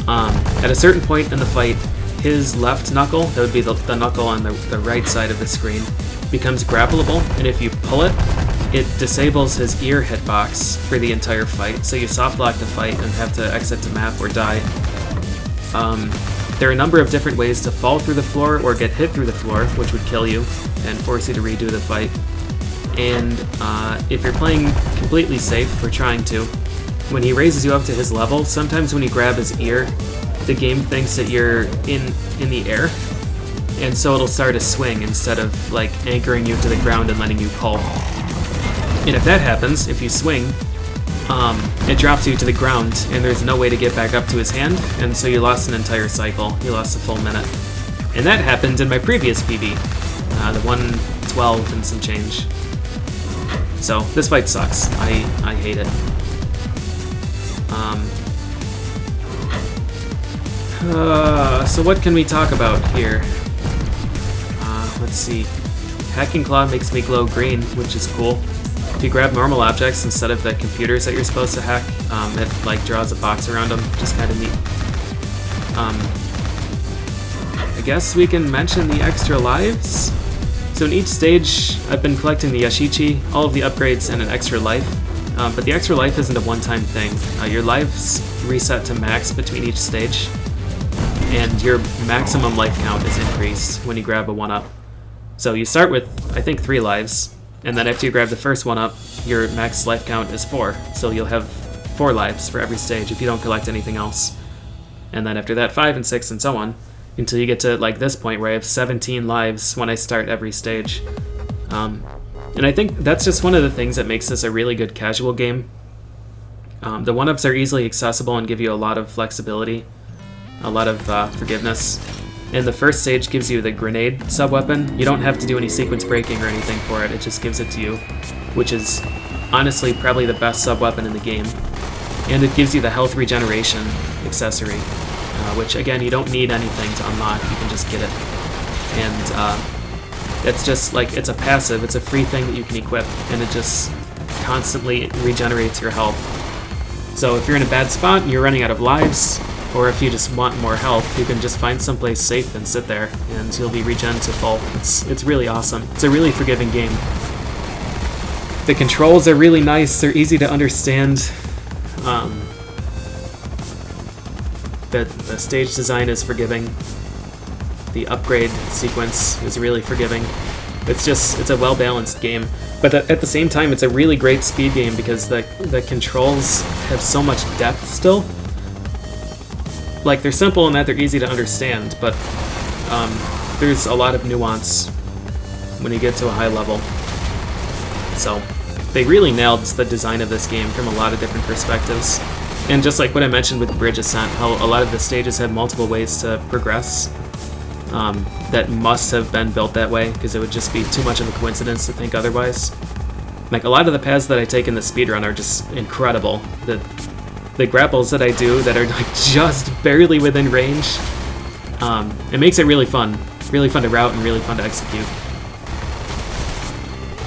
At a certain point in the fight, his left knuckle, that would be the knuckle on the right side of the screen, becomes grappleable, and if you pull it, it disables his ear hitbox for the entire fight, so you soft lock the fight and have to exit the map or die. There are a number of different ways to fall through the floor or get hit through the floor, which would kill you and force you to redo the fight. And if you're playing completely safe, or trying to, when he raises you up to his level, sometimes when you grab his ear, the game thinks that you're in the air, and so it'll start a swing instead of like anchoring you to the ground and letting you pull. And if that happens, if you swing, it drops you to the ground, and there's no way to get back up to his hand, and so you lost an entire cycle. You lost a full minute. And that happened in my previous PB, the 112 and some change. So this fight sucks. I hate it. So what can we talk about here? Let's see. Hacking Claw makes me glow green, which is cool. If you grab normal objects instead of the computers that you're supposed to hack, it like draws a box around them, which is kind of neat. I guess we can mention the extra lives. So in each stage, I've been collecting the Yashichi, all of the upgrades, and an extra life. But the extra life isn't a one-time thing. Your lives reset to max between each stage, and your maximum life count is increased when you grab a 1-up. So you start with, I think, 3 lives, and then after you grab the first 1-up, your max life count is 4. So you'll have 4 lives for every stage if you don't collect anything else. And then after that, 5 and 6 and so on, until you get to like this point where I have 17 lives when I start every stage. And I think that's just one of the things that makes this a really good casual game. The 1-ups are easily accessible and give you a lot of flexibility, a lot of forgiveness. And the first stage gives you the grenade sub-weapon. You don't have to do any sequence breaking or anything for it, it just gives it to you, which is honestly probably the best sub-weapon in the game. And it gives you the health regeneration accessory, which again, you don't need anything to unlock, you can just get it. And it's just like, it's a passive, it's a free thing that you can equip, and it just constantly regenerates your health. So if you're in a bad spot and you're running out of lives, or if you just want more health, you can just find someplace safe and sit there, and you'll be regen to full. It's really awesome. It's a really forgiving game. The controls are really nice, they're easy to understand. The stage design is forgiving. The upgrade sequence is really forgiving. It's a well-balanced game. But at the same time, it's a really great speed game because the controls have so much depth still. Like, they're simple in that they're easy to understand, but there's a lot of nuance when you get to a high level. So, they really nailed the design of this game from a lot of different perspectives. And just like what I mentioned with Bridge Ascent, how a lot of the stages have multiple ways to progress that must have been built that way, because it would just be too much of a coincidence to think otherwise. Like, a lot of the paths that I take in the speedrun are just incredible. The grapples that I do that are like just barely within range, it makes it really fun to route and really fun to execute.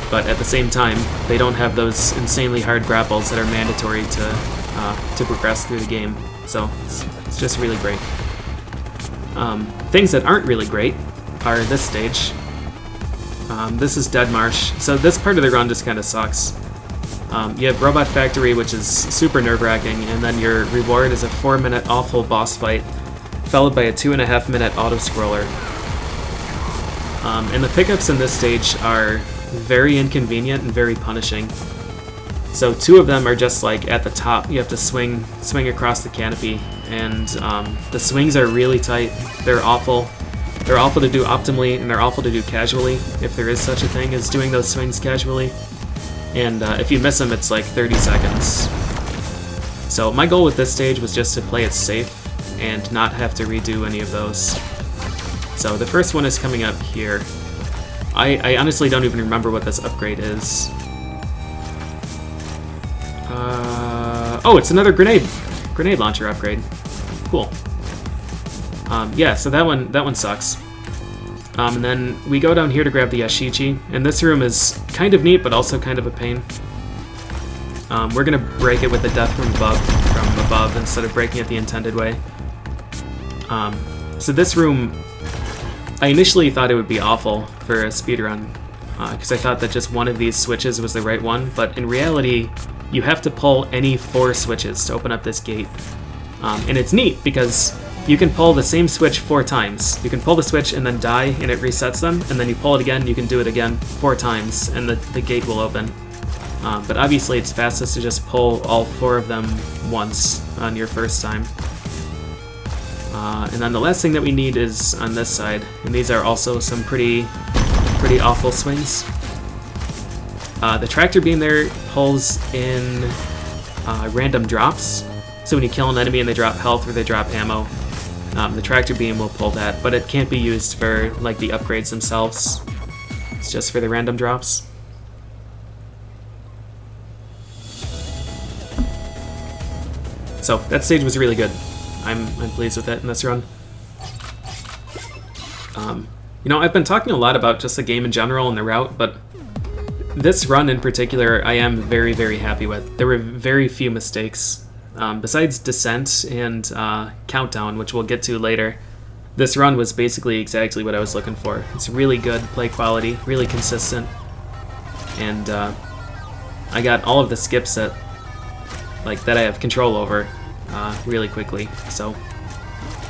But at the same time, they don't have those insanely hard grapples that are mandatory to progress through the game. So it's just really great. Things that aren't really great are this stage. This is Dead Marsh. So this part of the run just kind of sucks. You have Robot Factory, which is super nerve-wracking, and then your reward is a 4-minute awful boss fight, followed by a 2.5-minute auto-scroller. And the pickups in this stage are very inconvenient and very punishing. So 2 of them are just like at the top. You have to swing across the canopy, and the swings are really tight. They're awful. They're awful to do optimally, and they're awful to do casually, if there is such a thing as doing those swings casually. And if you miss them, it's like 30 seconds. So my goal with this stage was just to play it safe and not have to redo any of those. So the first one is coming up here. I honestly don't even remember what this upgrade is. Oh, it's another grenade launcher upgrade. Cool. Yeah, so that one sucks. And then we go down here to grab the Yashichi, and this room is kind of neat, but also kind of a pain. We're gonna break it with the death from above instead of breaking it the intended way. So this room, I initially thought it would be awful for a speedrun, because I thought that just one of these switches was the right one, but in reality, you have to pull any 4 switches to open up this gate. And it's neat, because you can pull the same switch 4 times. You can pull the switch and then die, and it resets them, and then you pull it again, you can do it again 4 times, and the gate will open. But obviously it's fastest to just pull all 4 of them once on your first time. And then the last thing that we need is on this side, and these are also some pretty awful swings. The tractor beam there pulls in random drops, so when you kill an enemy and they drop health or they drop ammo, the tractor beam will pull that, but it can't be used for like the upgrades themselves. It's just for the random drops. So that stage was really good. I'm pleased with it in this run. You know, I've been talking a lot about just the game in general and the route, but this run in particular I am very, very happy with. There were very few mistakes. Besides Descent and Countdown, which we'll get to later, this run was basically exactly what I was looking for. It's really good play quality, really consistent, and I got all of the skips that I have control over really quickly. So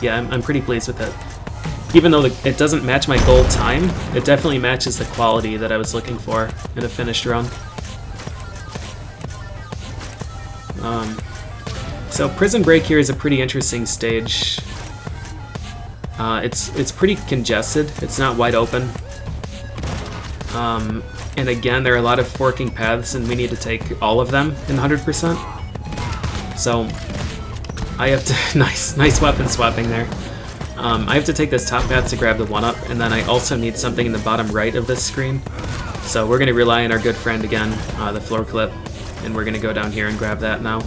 yeah, I'm pretty pleased with it. Even though it doesn't match my goal time, it definitely matches the quality that I was looking for in a finished run. So Prison Break here is a pretty interesting stage. It's pretty congested. It's not wide open. And again, there are a lot of forking paths, and we need to take all of them in 100%. So I have to nice weapon swapping there. I have to take this top path to grab the 1-up, and then I also need something in the bottom right of this screen. So we're going to rely on our good friend again, the floor clip, and we're going to go down here and grab that now.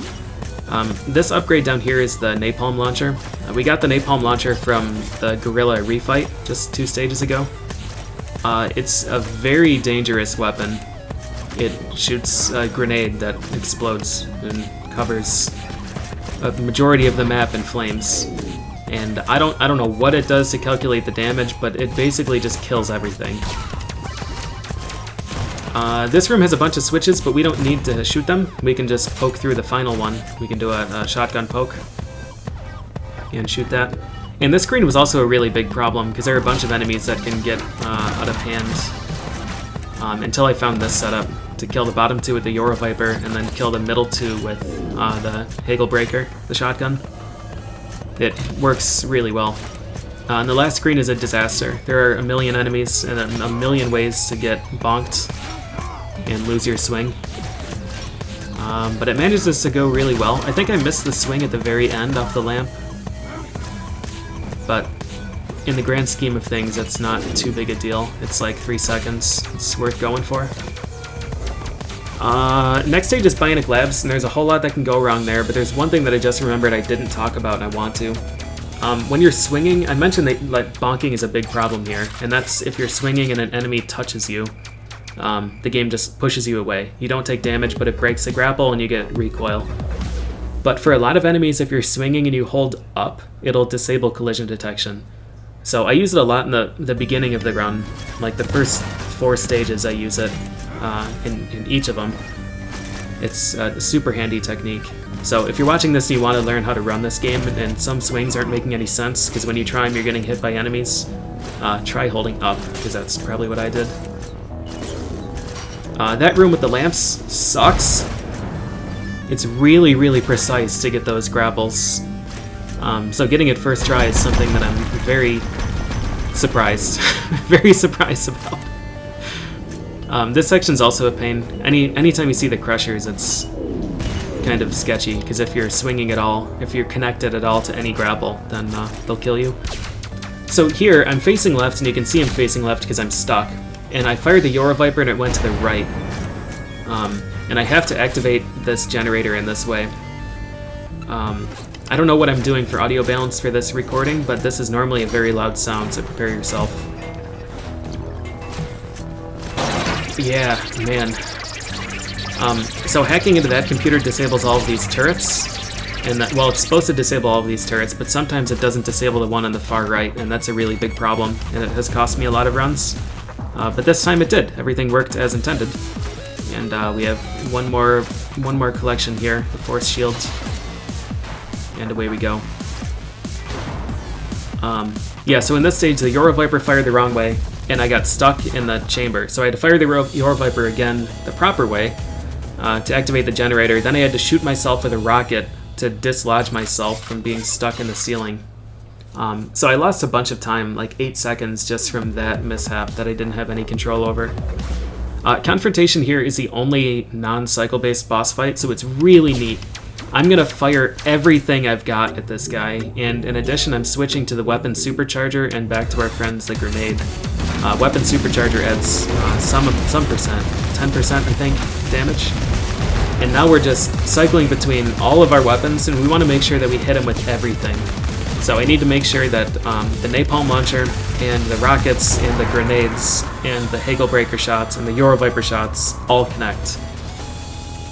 This upgrade down here is the Napalm Launcher. We got the Napalm Launcher from the Gorilla refight just 2 stages ago. It's a very dangerous weapon. It shoots a grenade that explodes and covers a majority of the map in flames. And I don't know what it does to calculate the damage, but it basically just kills everything. This room has a bunch of switches, but we don't need to shoot them. We can just poke through the final one. We can do a shotgun poke and shoot that. And this screen was also a really big problem because there are a bunch of enemies that can get out of hand until I found this setup to kill the bottom two with the Yoro Viper and then kill the middle two with the Hagel Breaker, the shotgun. It works really well. And the last screen is a disaster. There are a million enemies and a million ways to get bonked and lose your swing. But it manages to go really well. I think I missed the swing at the very end off the lamp. But in the grand scheme of things, it's not too big a deal. It's like 3 seconds. It's worth going for. Next stage is Bionic Labs, and there's a whole lot that can go wrong there, but there's one thing that I just remembered I didn't talk about and I want to. When you're swinging, I mentioned that like, bonking is a big problem here, and that's if you're swinging and an enemy touches you, the game just pushes you away. You don't take damage, but it breaks the grapple and you get recoil. But for a lot of enemies, if you're swinging and you hold up, it'll disable collision detection. So I use it a lot in the beginning of the run, like the first 4 stages I use it in each of them. It's a super handy technique. So if you're watching this and you want to learn how to run this game and some swings aren't making any sense because when you try them you're getting hit by enemies, try holding up because that's probably what I did. That room with the lamps sucks. It's really, really precise to get those grapples. So getting it first try is something that I'm very surprised, very surprised about. This section's also a pain. Anytime you see the crushers, it's kind of sketchy, because if you're swinging at all, if you're connected at all to any grapple, then they'll kill you. So here, I'm facing left, and you can see I'm facing left because I'm stuck. And I fired the Yoro Viper and it went to the right. And I have to activate this generator in this way. I don't know what I'm doing for audio balance for this recording, but this is normally a very loud sound, so prepare yourself. Yeah, man. So hacking into that computer disables all of these turrets, and that, well, it's supposed to disable all of these turrets, but sometimes it doesn't disable the one on the far right, and that's a really big problem, and it has cost me a lot of runs. But this time it did. Everything worked as intended. And we have one more collection here, the Force Shield, and away we go. Yeah, so in this stage, the Yoro Viper fired the wrong way, and I got stuck in the chamber. So I had to fire the Yoro Viper again the proper way to activate the generator. Then I had to shoot myself with a rocket to dislodge myself from being stuck in the ceiling. So I lost a bunch of time, like 8 seconds, just from that mishap that I didn't have any control over. Confrontation here is the only non-cycle-based boss fight, so it's really neat. I'm going to fire everything I've got at this guy, and in addition I'm switching to the weapon supercharger and back to our friends the grenade. Weapon supercharger adds some percent, 10% I think, damage. And now we're just cycling between all of our weapons, and we want to make sure that we hit him with everything. So I need to make sure that the Napalm Launcher and the rockets and the grenades and the Hagel Breaker shots and the Yoro Viper shots all connect.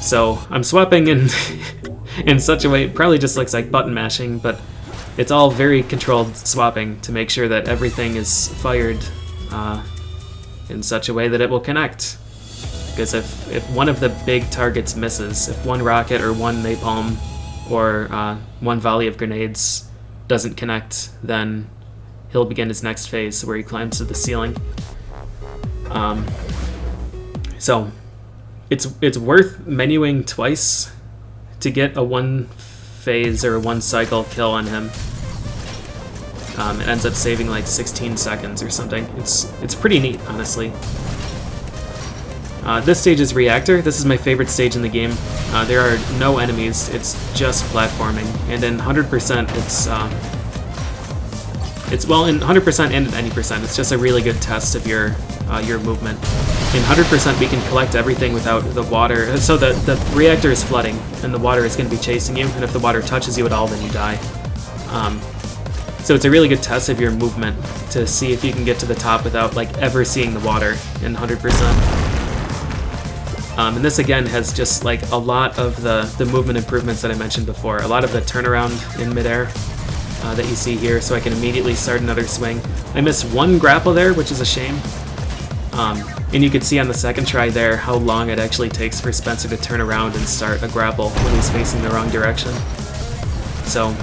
So I'm swapping in such a way, it probably just looks like button mashing, but it's all very controlled swapping to make sure that everything is fired in such a way that it will connect. Because if one of the big targets misses, if one rocket or one napalm or one volley of grenades doesn't connect, then he'll begin his next phase where he climbs to the ceiling. So it's worth menuing twice to get a one phase or one cycle kill on him. It ends up saving like 16 seconds or something. It's pretty neat, honestly. This stage is Reactor. This is my favorite stage in the game. There are no enemies, it's just platforming, and in 100% it's well, in 100% and in any percent, it's just a really good test of your movement. In 100% we can collect everything without the water, so the reactor is flooding, and the water is going to be chasing you, and if the water touches you at all, then you die. So it's a really good test of your movement to see if you can get to the top without like ever seeing the water in 100%. And this again has just like a lot of the movement improvements that I mentioned before. A lot of the turnaround in midair that you see here, so I can immediately start another swing. I missed one grapple there, which is a shame. And you can see on the second try there how long it actually takes for Spencer to turn around and start a grapple when he's facing the wrong direction. So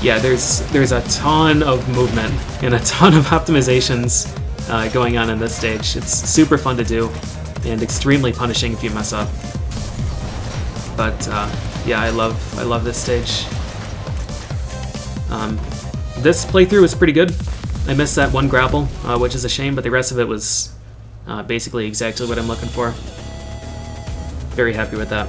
yeah, there's a ton of movement and a ton of optimizations going on in this stage. It's super fun to do and extremely punishing if you mess up. But yeah, I love this stage. This playthrough was pretty good. I missed that one grapple, which is a shame, but the rest of it was basically exactly what I'm looking for. Very happy with that.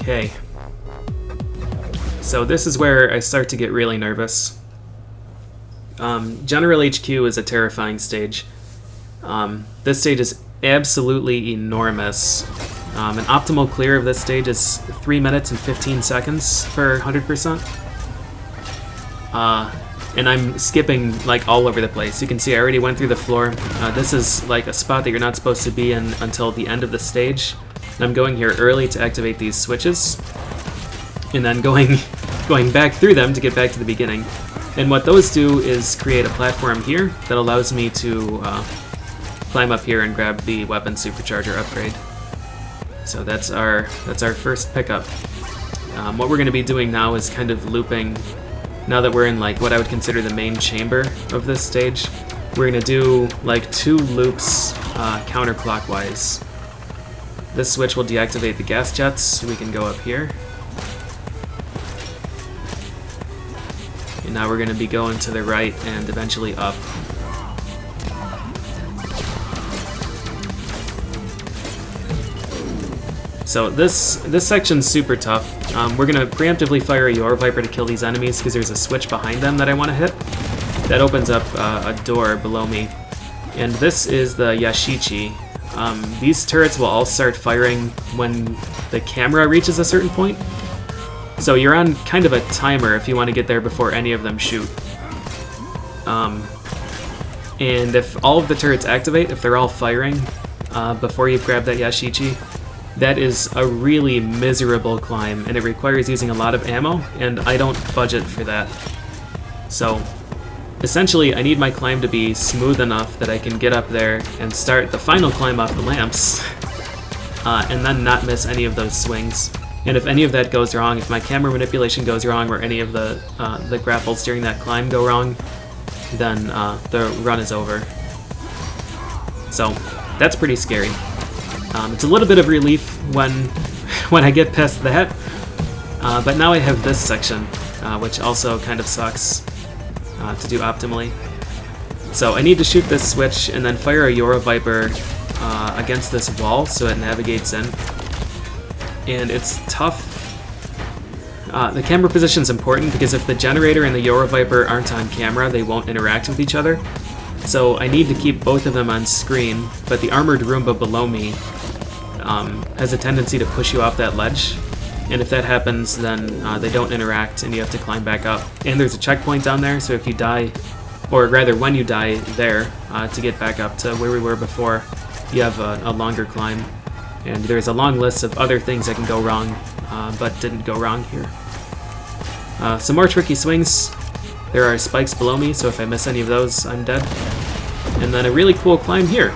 Okay. So this is where I start to get really nervous. General HQ is a terrifying stage. This stage is absolutely enormous. An optimal clear of this stage is 3 minutes and 15 seconds for 100%. And I'm skipping like all over the place. You can see I already went through the floor. This is like a spot that you're not supposed to be in until the end of the stage. And I'm going here early to activate these switches, and then going back through them to get back to the beginning. And what those do is create a platform here that allows me to climb up here and grab the weapon supercharger upgrade. So that's our first pickup. What we're going to be doing now is kind of looping. Now that we're in like what I would consider the main chamber of this stage, we're going to do like 2 loops counterclockwise. This switch will deactivate the gas jets, so we can go up here. And now we're going to be going to the right and eventually up. So this section's super tough. We're going to preemptively fire a Yoro Viper to kill these enemies because there's a switch behind them that I want to hit. That opens up a door below me. And this is the Yashichi. These turrets will all start firing when the camera reaches a certain point. So you're on kind of a timer if you want to get there before any of them shoot. And if all of the turrets activate, if they're all firing before you grab that Yashichi, that is a really miserable climb, and it requires using a lot of ammo, and I don't budget for that. So essentially, I need my climb to be smooth enough that I can get up there and start the final climb off the lamps, and then not miss any of those swings. And if any of that goes wrong, if my camera manipulation goes wrong, or any of the grapples during that climb go wrong, then the run is over. So that's pretty scary. It's a little bit of relief when I get past that, but now I have this section, which also kind of sucks to do optimally. So I need to shoot this switch and then fire a Yoro Viper against this wall so it navigates in. And it's tough. The camera position is important because if the generator and the Yoro Viper aren't on camera, they won't interact with each other. So I need to keep both of them on screen, but the armored Roomba below me has a tendency to push you off that ledge. And if that happens, then they don't interact and you have to climb back up. And there's a checkpoint down there, so if you die, or rather when you die there, to get back up to where we were before, you have a longer climb. And there's a long list of other things that can go wrong, but didn't go wrong here. Some more tricky swings. There are spikes below me, so if I miss any of those, I'm dead. And then a really cool climb here.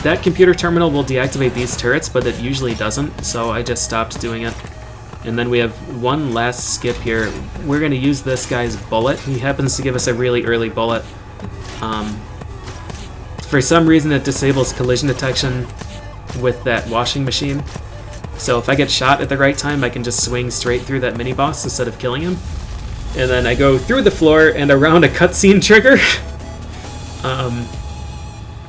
That computer terminal will deactivate these turrets, but it usually doesn't, so I just stopped doing it. And then we have one last skip here. We're going to use this guy's bullet. He happens to give us a really early bullet. For some reason it disables collision detection with that washing machine. So if I get shot at the right time, I can just swing straight through that mini-boss instead of killing him. And then I go through the floor and around a cutscene trigger.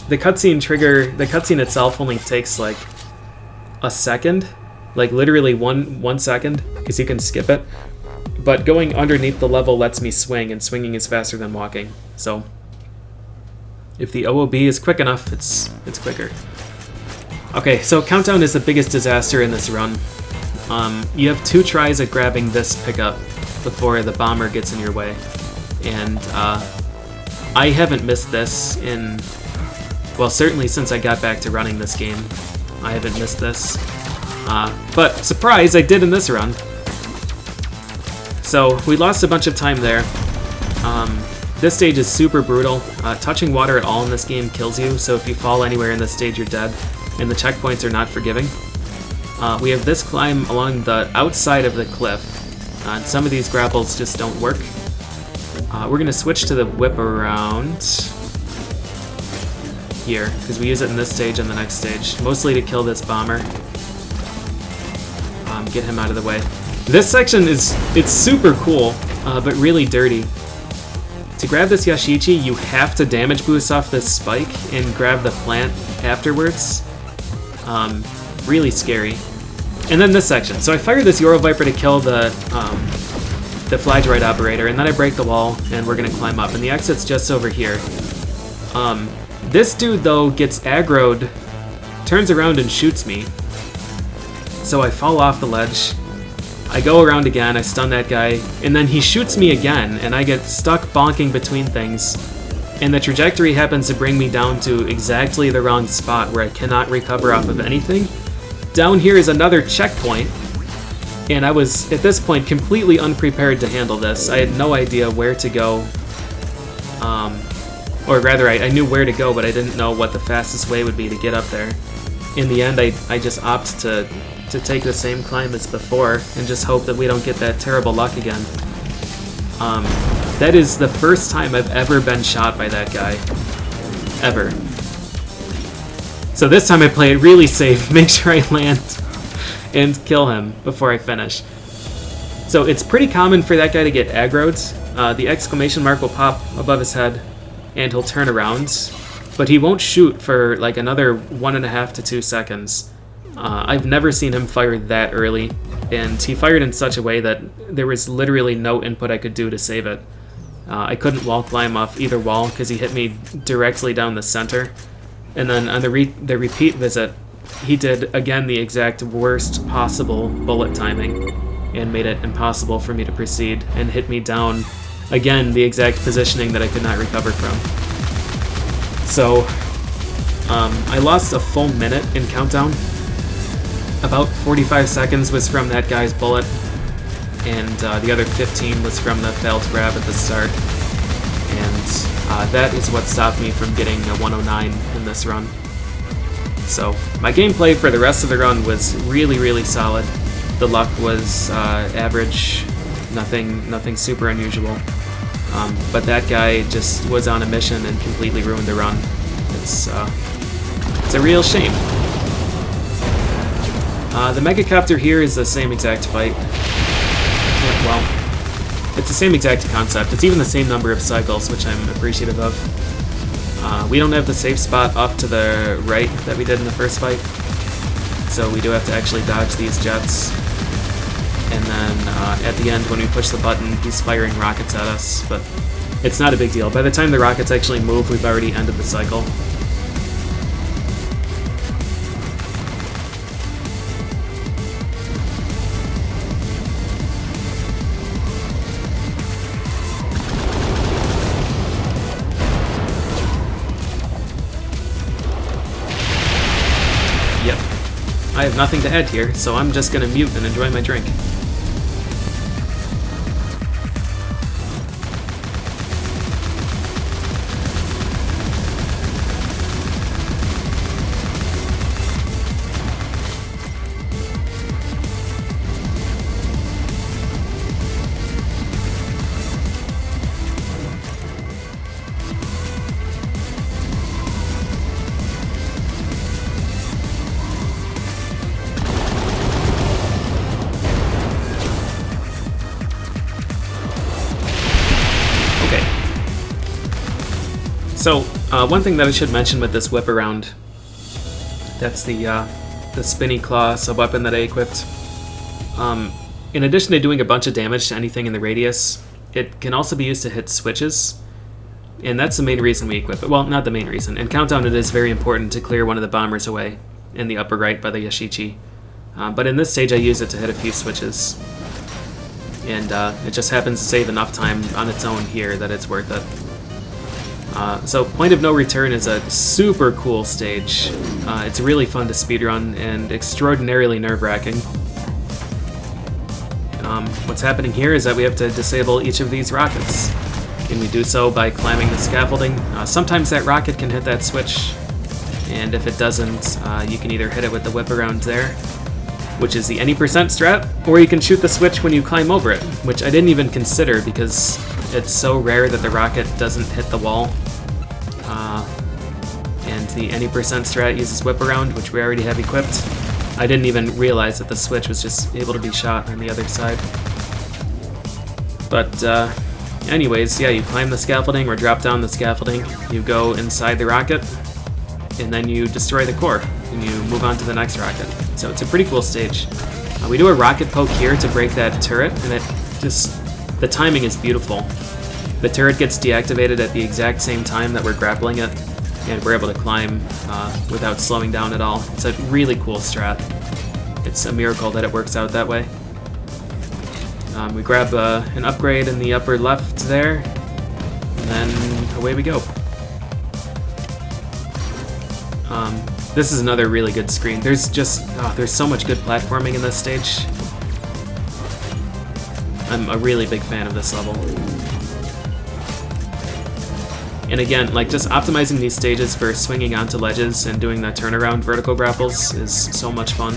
The cutscene itself only takes like a second, like literally one second, because you can skip it. But going underneath the level lets me swing, and swinging is faster than walking. So if the OOB is quick enough, it's quicker. Okay, so Countdown is the biggest disaster in this run. You have 2 tries at grabbing this pickup before the bomber gets in your way. And I haven't missed this in, well, certainly since I got back to running this game. I haven't missed this. But surprise, I did in this run. So we lost a bunch of time there. This stage is super brutal. Touching water at all in this game kills you, so if you fall anywhere in this stage, you're dead, and the checkpoints are not forgiving. We have this climb along the outside of the cliff. And some of these grapples just don't work. We're going to switch to the whip around here, because we use it in this stage and the next stage, mostly to kill this bomber. Get him out of the way. This section it's super cool, but really dirty. To grab this Yashichi, you have to damage boost off this spike and grab the plant afterwards. Really scary. And then this section. So I fire this Yoro Viper to kill the fly droid operator, and then I break the wall, and we're gonna climb up. And the exit's just over here. This dude, though, gets aggroed, turns around and shoots me. So I fall off the ledge. I go around again, I stun that guy, and then he shoots me again, and I get stuck bonking between things. And the trajectory happens to bring me down to exactly the wrong spot where I cannot recover off of anything. Down here is another checkpoint, and I was, at this point, completely unprepared to handle this. I had no idea where to go. Or rather, I knew where to go, but I didn't know what the fastest way would be to get up there. In the end, I just opt to take the same climb as before and just hope that we don't get that terrible luck again. That is the first time I've ever been shot by that guy. Ever. So this time I play it really safe, make sure I land and kill him before I finish. So it's pretty common for that guy to get aggroed. The exclamation mark will pop above his head and he'll turn around, but he won't shoot for like another 1.5 to 2 seconds. I've never seen him fire that early, and he fired in such a way that there was literally no input I could do to save it. I couldn't wall climb off either wall because he hit me directly down the center. And then on the repeat visit, he did, again, the exact worst possible bullet timing and made it impossible for me to proceed and hit me down, again, the exact positioning that I could not recover from. So, I lost a full minute in countdown. About 45 seconds was from that guy's bullet, and the other 15 was from the failed grab at the start. And that is what stopped me from getting a 109 in this run. So my gameplay for the rest of the run was really, really solid. The luck was average, nothing super unusual. But that guy just was on a mission and completely ruined the run. It's a real shame. The Mega Copter here is the same exact fight. Yeah, well, it's the same exact concept. It's even the same number of cycles, which I'm appreciative of. We don't have the safe spot off to the right that we did in the first fight, so we do have to actually dodge these jets. And then at the end, when we push the button, he's firing rockets at us, but it's not a big deal. By the time the rockets actually move, we've already ended the cycle. Yep. I have nothing to add here, so I'm just gonna mute and enjoy my drink. So, one thing that I should mention with this whip around, that's the spinny claw sub-weapon that I equipped. In addition to doing a bunch of damage to anything in the radius, it can also be used to hit switches, and that's the main reason we equip it. Well, not the main reason. In Countdown, it is very important to clear one of the bombers away in the upper right by the Yashichi. But in this stage, I use it to hit a few switches, and it just happens to save enough time on its own here that it's worth it. So Point of No Return is a super cool stage. It's really fun to speedrun and extraordinarily nerve-wracking. What's happening here is that we have to disable each of these rockets. and we do so by climbing the scaffolding. Sometimes that rocket can hit that switch, and if it doesn't, you can either hit it with the whip around there, which is the any percent strat, or you can shoot the switch when you climb over it, which I didn't even consider because it's so rare that the rocket doesn't hit the wall. And the any percent strat uses whip around, which we already have equipped. I didn't even realize that the switch was just able to be shot on the other side. But anyways, yeah, you climb the scaffolding or drop down the scaffolding, you go inside the rocket, and then you destroy the core, and you move on to the next rocket. So it's a pretty cool stage. We do a rocket poke here to break that turret, and it just, the timing is beautiful. The turret gets deactivated at the exact same time that we're grappling it, and we're able to climb without slowing down at all. It's a really cool strat. It's a miracle that it works out that way. We grab an upgrade in the upper left there, and then away we go. This is another really good screen. There's just, there's so much good platforming in this stage. I'm a really big fan of this level. And again, like, just optimizing these stages for swinging onto ledges and doing that turnaround vertical grapples is so much fun.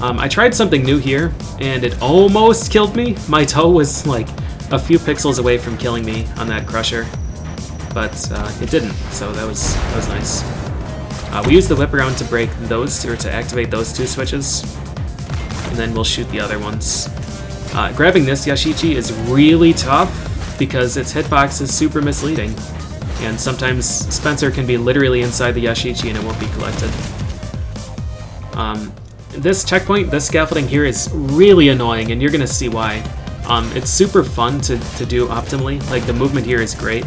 I tried something new here, and it almost killed me. My toe was like a few pixels away from killing me on that crusher, but it didn't, so that was nice. We use the whip around to break those, or to activate those two switches, and then we'll shoot the other ones. Grabbing this Yashichi is really tough because its hitbox is super misleading, and sometimes Spencer can be literally inside the Yashichi and it won't be collected. This checkpoint, this scaffolding here is really annoying, and you're gonna see why. It's super fun to do optimally. Like, the movement here is great.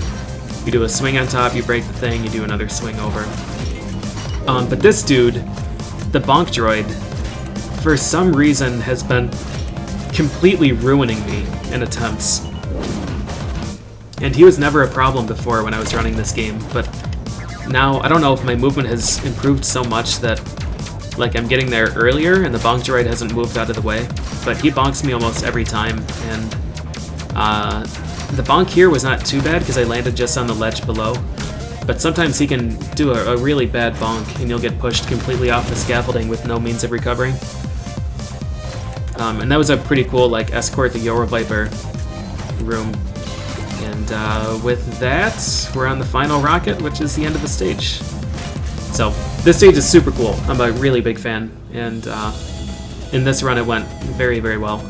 You do a swing on top, you break the thing, you do another swing over. But this dude, the bonk droid, for some reason has been completely ruining me in attempts. And he was never a problem before when I was running this game, but now I don't know if my movement has improved so much that, like, I'm getting there earlier and the bonk droid hasn't moved out of the way, but he bonks me almost every time, and the bonk here was not too bad because I landed just on the ledge below, but sometimes he can do a really bad bonk and you'll get pushed completely off the scaffolding with no means of recovering. And that was a pretty cool, like, escort the Yoro Viper room. And with that, we're on the final rocket, which is the end of the stage. So this stage is super cool. I'm a really big fan, and in this run it went very, very well.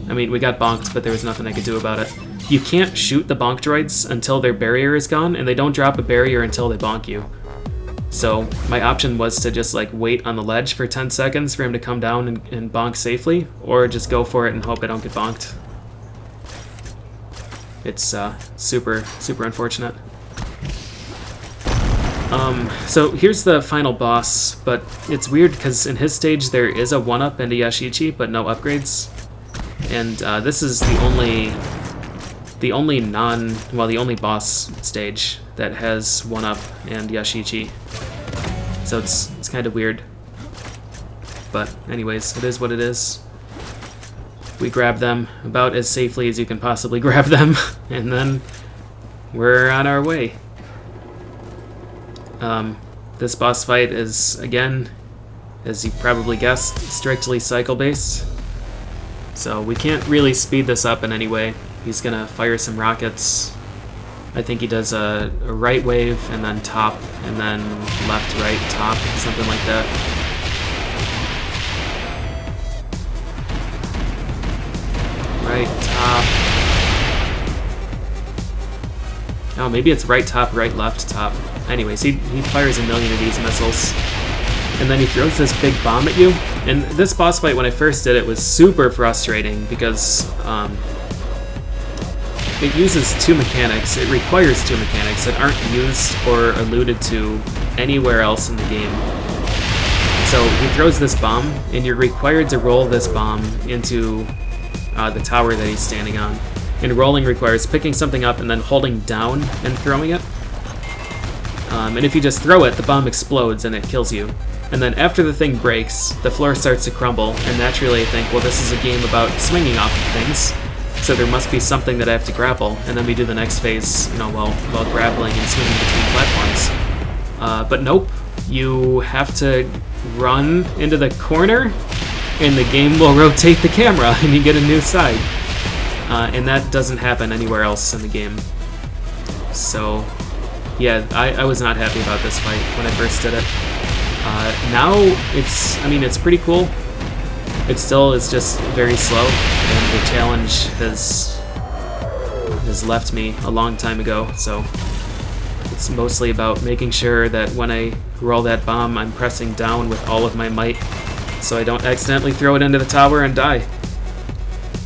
I mean, we got bonked, but there was nothing I could do about it. You can't shoot the bonk droids until their barrier is gone, and they don't drop a barrier until they bonk you. So my option was to just, like, wait on the ledge for 10 seconds for him to come down and bonk safely, or just go for it and hope I don't get bonked. It's super, super unfortunate. So here's the final boss, but it's weird because in his stage there is a 1-up and a Yashichi, but no upgrades. And this is the only boss stage that has 1-up and Yashichi. So it's kind of weird. But anyways, it is what it is. We grab them about as safely as you can possibly grab them, and then we're on our way. This boss fight is, again, as you probably guessed, strictly cycle-based. So we can't really speed this up in any way. He's gonna fire some rockets. I think he does a right wave, and then top, and then left, right, top, something like that. Right, top. Oh, maybe it's right top, right left, top. Anyways, he fires a million of these missiles. And then he throws this big bomb at you. And this boss fight, when I first did it, was super frustrating because it uses two mechanics. It requires two mechanics that aren't used or alluded to anywhere else in the game. So he throws this bomb, and you're required to roll this bomb into the tower that he's standing on. And rolling requires picking something up and then holding down and throwing it. And if you just throw it, the bomb explodes and it kills you. And then after the thing breaks, the floor starts to crumble, and naturally I think, well, this is a game about swinging off of things. so there must be something that I have to grapple, and then we do the next phase, you know, while grappling and swimming between platforms. But nope, you have to run into the corner, and the game will rotate the camera, and you get a new side. And that doesn't happen anywhere else in the game. So, yeah, I was not happy about this fight when I first did it. Now, it's pretty cool. It still is just very slow, and the challenge has left me a long time ago, so it's mostly about making sure that when I roll that bomb, I'm pressing down with all of my might, so I don't accidentally throw it into the tower and die.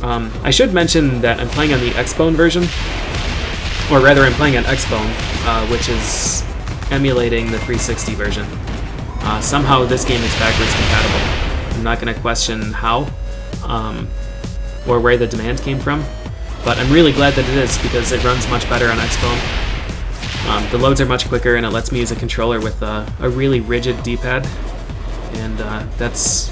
I should mention that I'm playing on the Xbone version, or rather I'm playing on Xbone, which is emulating the 360 version. Somehow this game is backwards compatible. I'm not going to question how, or where the demand came from, but I'm really glad that it is, because it runs much better on Xbone. The loads are much quicker, and it lets me use a controller with a really rigid D-pad, and that's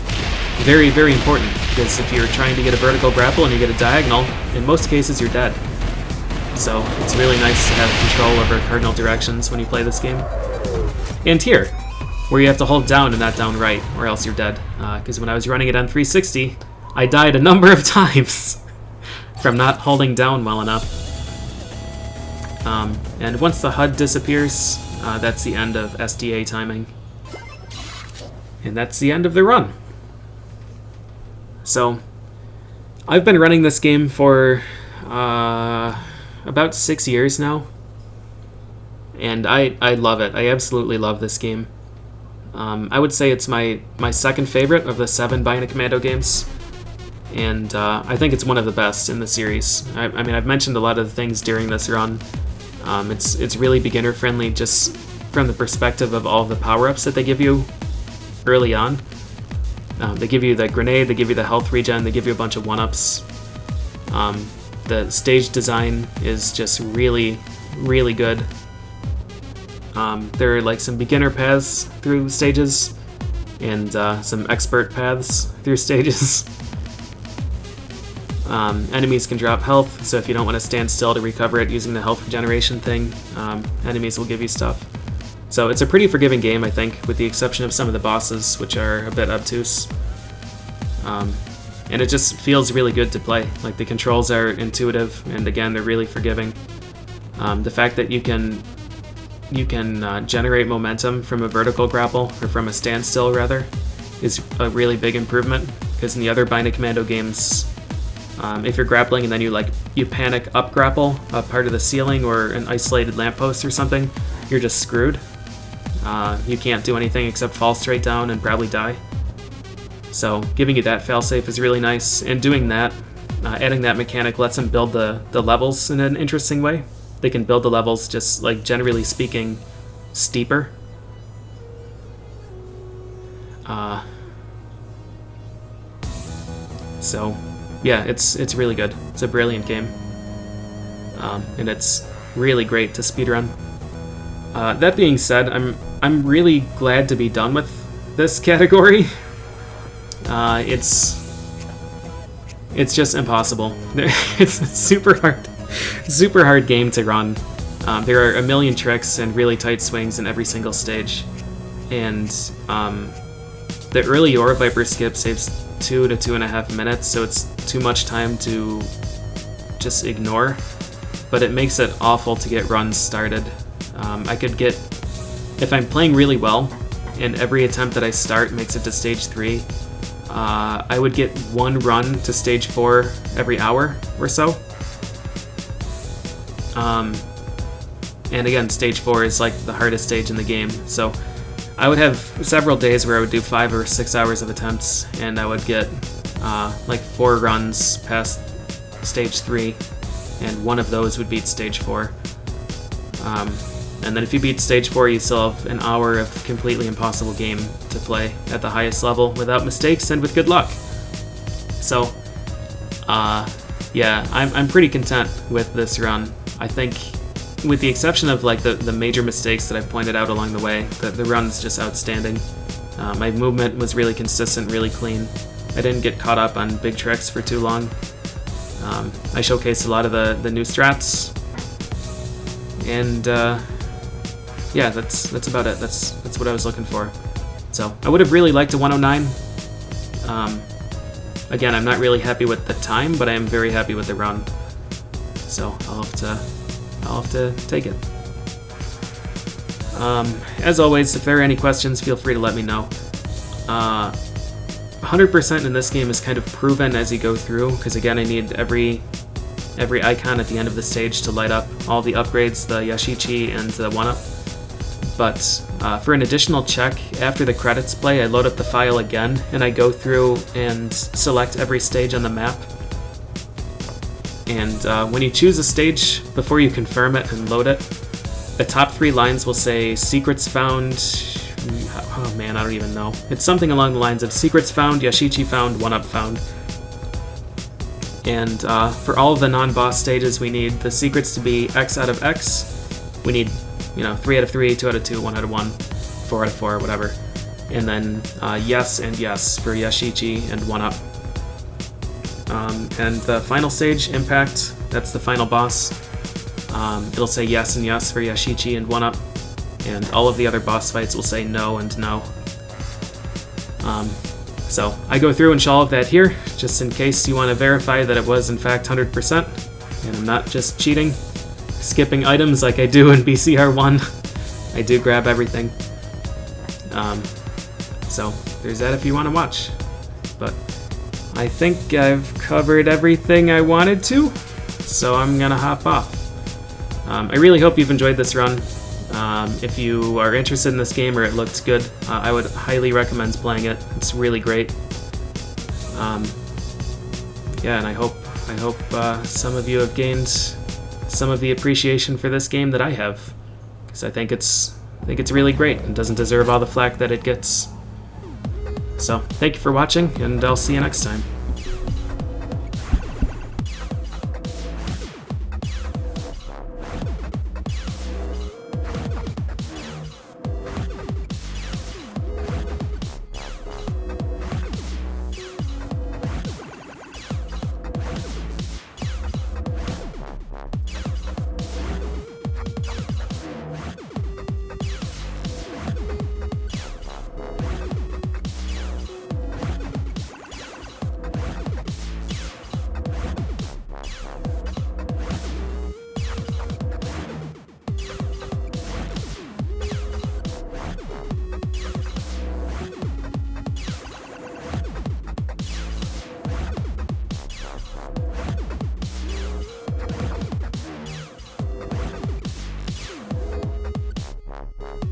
very, very important, because if you're trying to get a vertical grapple and you get a diagonal, in most cases you're dead. So it's really nice to have control over cardinal directions when you play this game. And here, where you have to hold down and not down right, or else you're dead. Because when I was running it on 360, I died a number of times from not holding down well enough. And once the HUD disappears, that's the end of SDA timing. And that's the end of the run. So, I've been running this game for about 6 years now. And I love it. I absolutely love this game. I would say it's my second favorite of the 7 Bionic Commando games, and I think it's one of the best in the series. I mean, I've mentioned a lot of the things during this run. It's really beginner friendly, just from the perspective of all the power-ups that they give you early on. They give you the grenade, they give you the health regen, they give you a bunch of 1-ups. The stage design is just really, really good. There are like some beginner paths through stages, and some expert paths through stages. Enemies can drop health, so if you don't want to stand still to recover it using the health regeneration thing, enemies will give you stuff. So it's a pretty forgiving game, I think, with the exception of some of the bosses, which are a bit obtuse. And it just feels really good to play. Like, the controls are intuitive, and again, they're really forgiving. The fact that you can generate momentum from a vertical grapple, or from a standstill rather, is a really big improvement, because in the other Bionic Commando games, if you're grappling and then you panic up grapple a part of the ceiling or an isolated lamppost or something, you're just screwed. You can't do anything except fall straight down and probably die. So giving you that failsafe is really nice, and doing that, adding that mechanic lets them build the levels in an interesting way. They can build the levels just, like, generally speaking, steeper. So, yeah, it's really good. It's a brilliant game. And it's really great to speedrun. That being said, I'm really glad to be done with this category. It's just impossible. It's super hard game to run. There are a million tricks and really tight swings in every single stage, and the Early Yoro Viper skip saves 2 to 2.5 minutes, so it's too much time to just ignore, but it makes it awful to get runs started. I could get, if I'm playing really well and every attempt that I start makes it to stage 3, I would get 1 run to stage 4 every hour or so. And again, stage 4 is like the hardest stage in the game, so I would have several days where I would do 5 or 6 hours of attempts, and I would get like 4 runs past stage 3, and one of those would beat stage 4. And then if you beat stage 4, you still have an hour of completely impossible game to play at the highest level without mistakes and with good luck. So, yeah, I'm pretty content with this run. I think, with the exception of like the major mistakes that I've pointed out along the way, the run's just outstanding. My movement was really consistent, really clean. I didn't get caught up on big tricks for too long. I showcased a lot of the new strats, and yeah, that's about it. That's what I was looking for. So I would have really liked a 109. Again, I'm not really happy with the time, but I am very happy with the run. So I'll have to take it. As always, if there are any questions, feel free to let me know. 100% in this game is kind of proven as you go through, because again, I need every icon at the end of the stage to light up all the upgrades, the Yashichi and the 1-up. But for an additional check, after the credits play, I load up the file again, and I go through and select every stage on the map. And when you choose a stage, before you confirm it and load it, the top 3 lines will say secrets found. Oh man, I don't even know. It's something along the lines of secrets found, Yashichi found, 1-up found. And for all of the non-boss stages, we need the secrets to be X out of X. We need, 3 out of 3, 2 out of 2, 1 out of 1, 4 out of 4, whatever. And then yes and yes for Yashichi and 1-up. And the final stage, Impact, that's the final boss. It'll say yes and yes for Yashichi and 1-up. And all of the other boss fights will say no and no. So I go through and show all of that here, just in case you want to verify that it was in fact 100%, and I'm not just cheating, skipping items like I do in BCR1. I do grab everything. So there's that if you want to watch. But I think I've covered everything I wanted to, so I'm gonna hop off. I really hope you've enjoyed this run. If you are interested in this game or it looked good, I would highly recommend playing it. It's really great. Yeah, and I hope some of you have gained some of the appreciation for this game that I have, because I think it's really great and doesn't deserve all the flack that it gets. So thank you for watching, and I'll see you next time.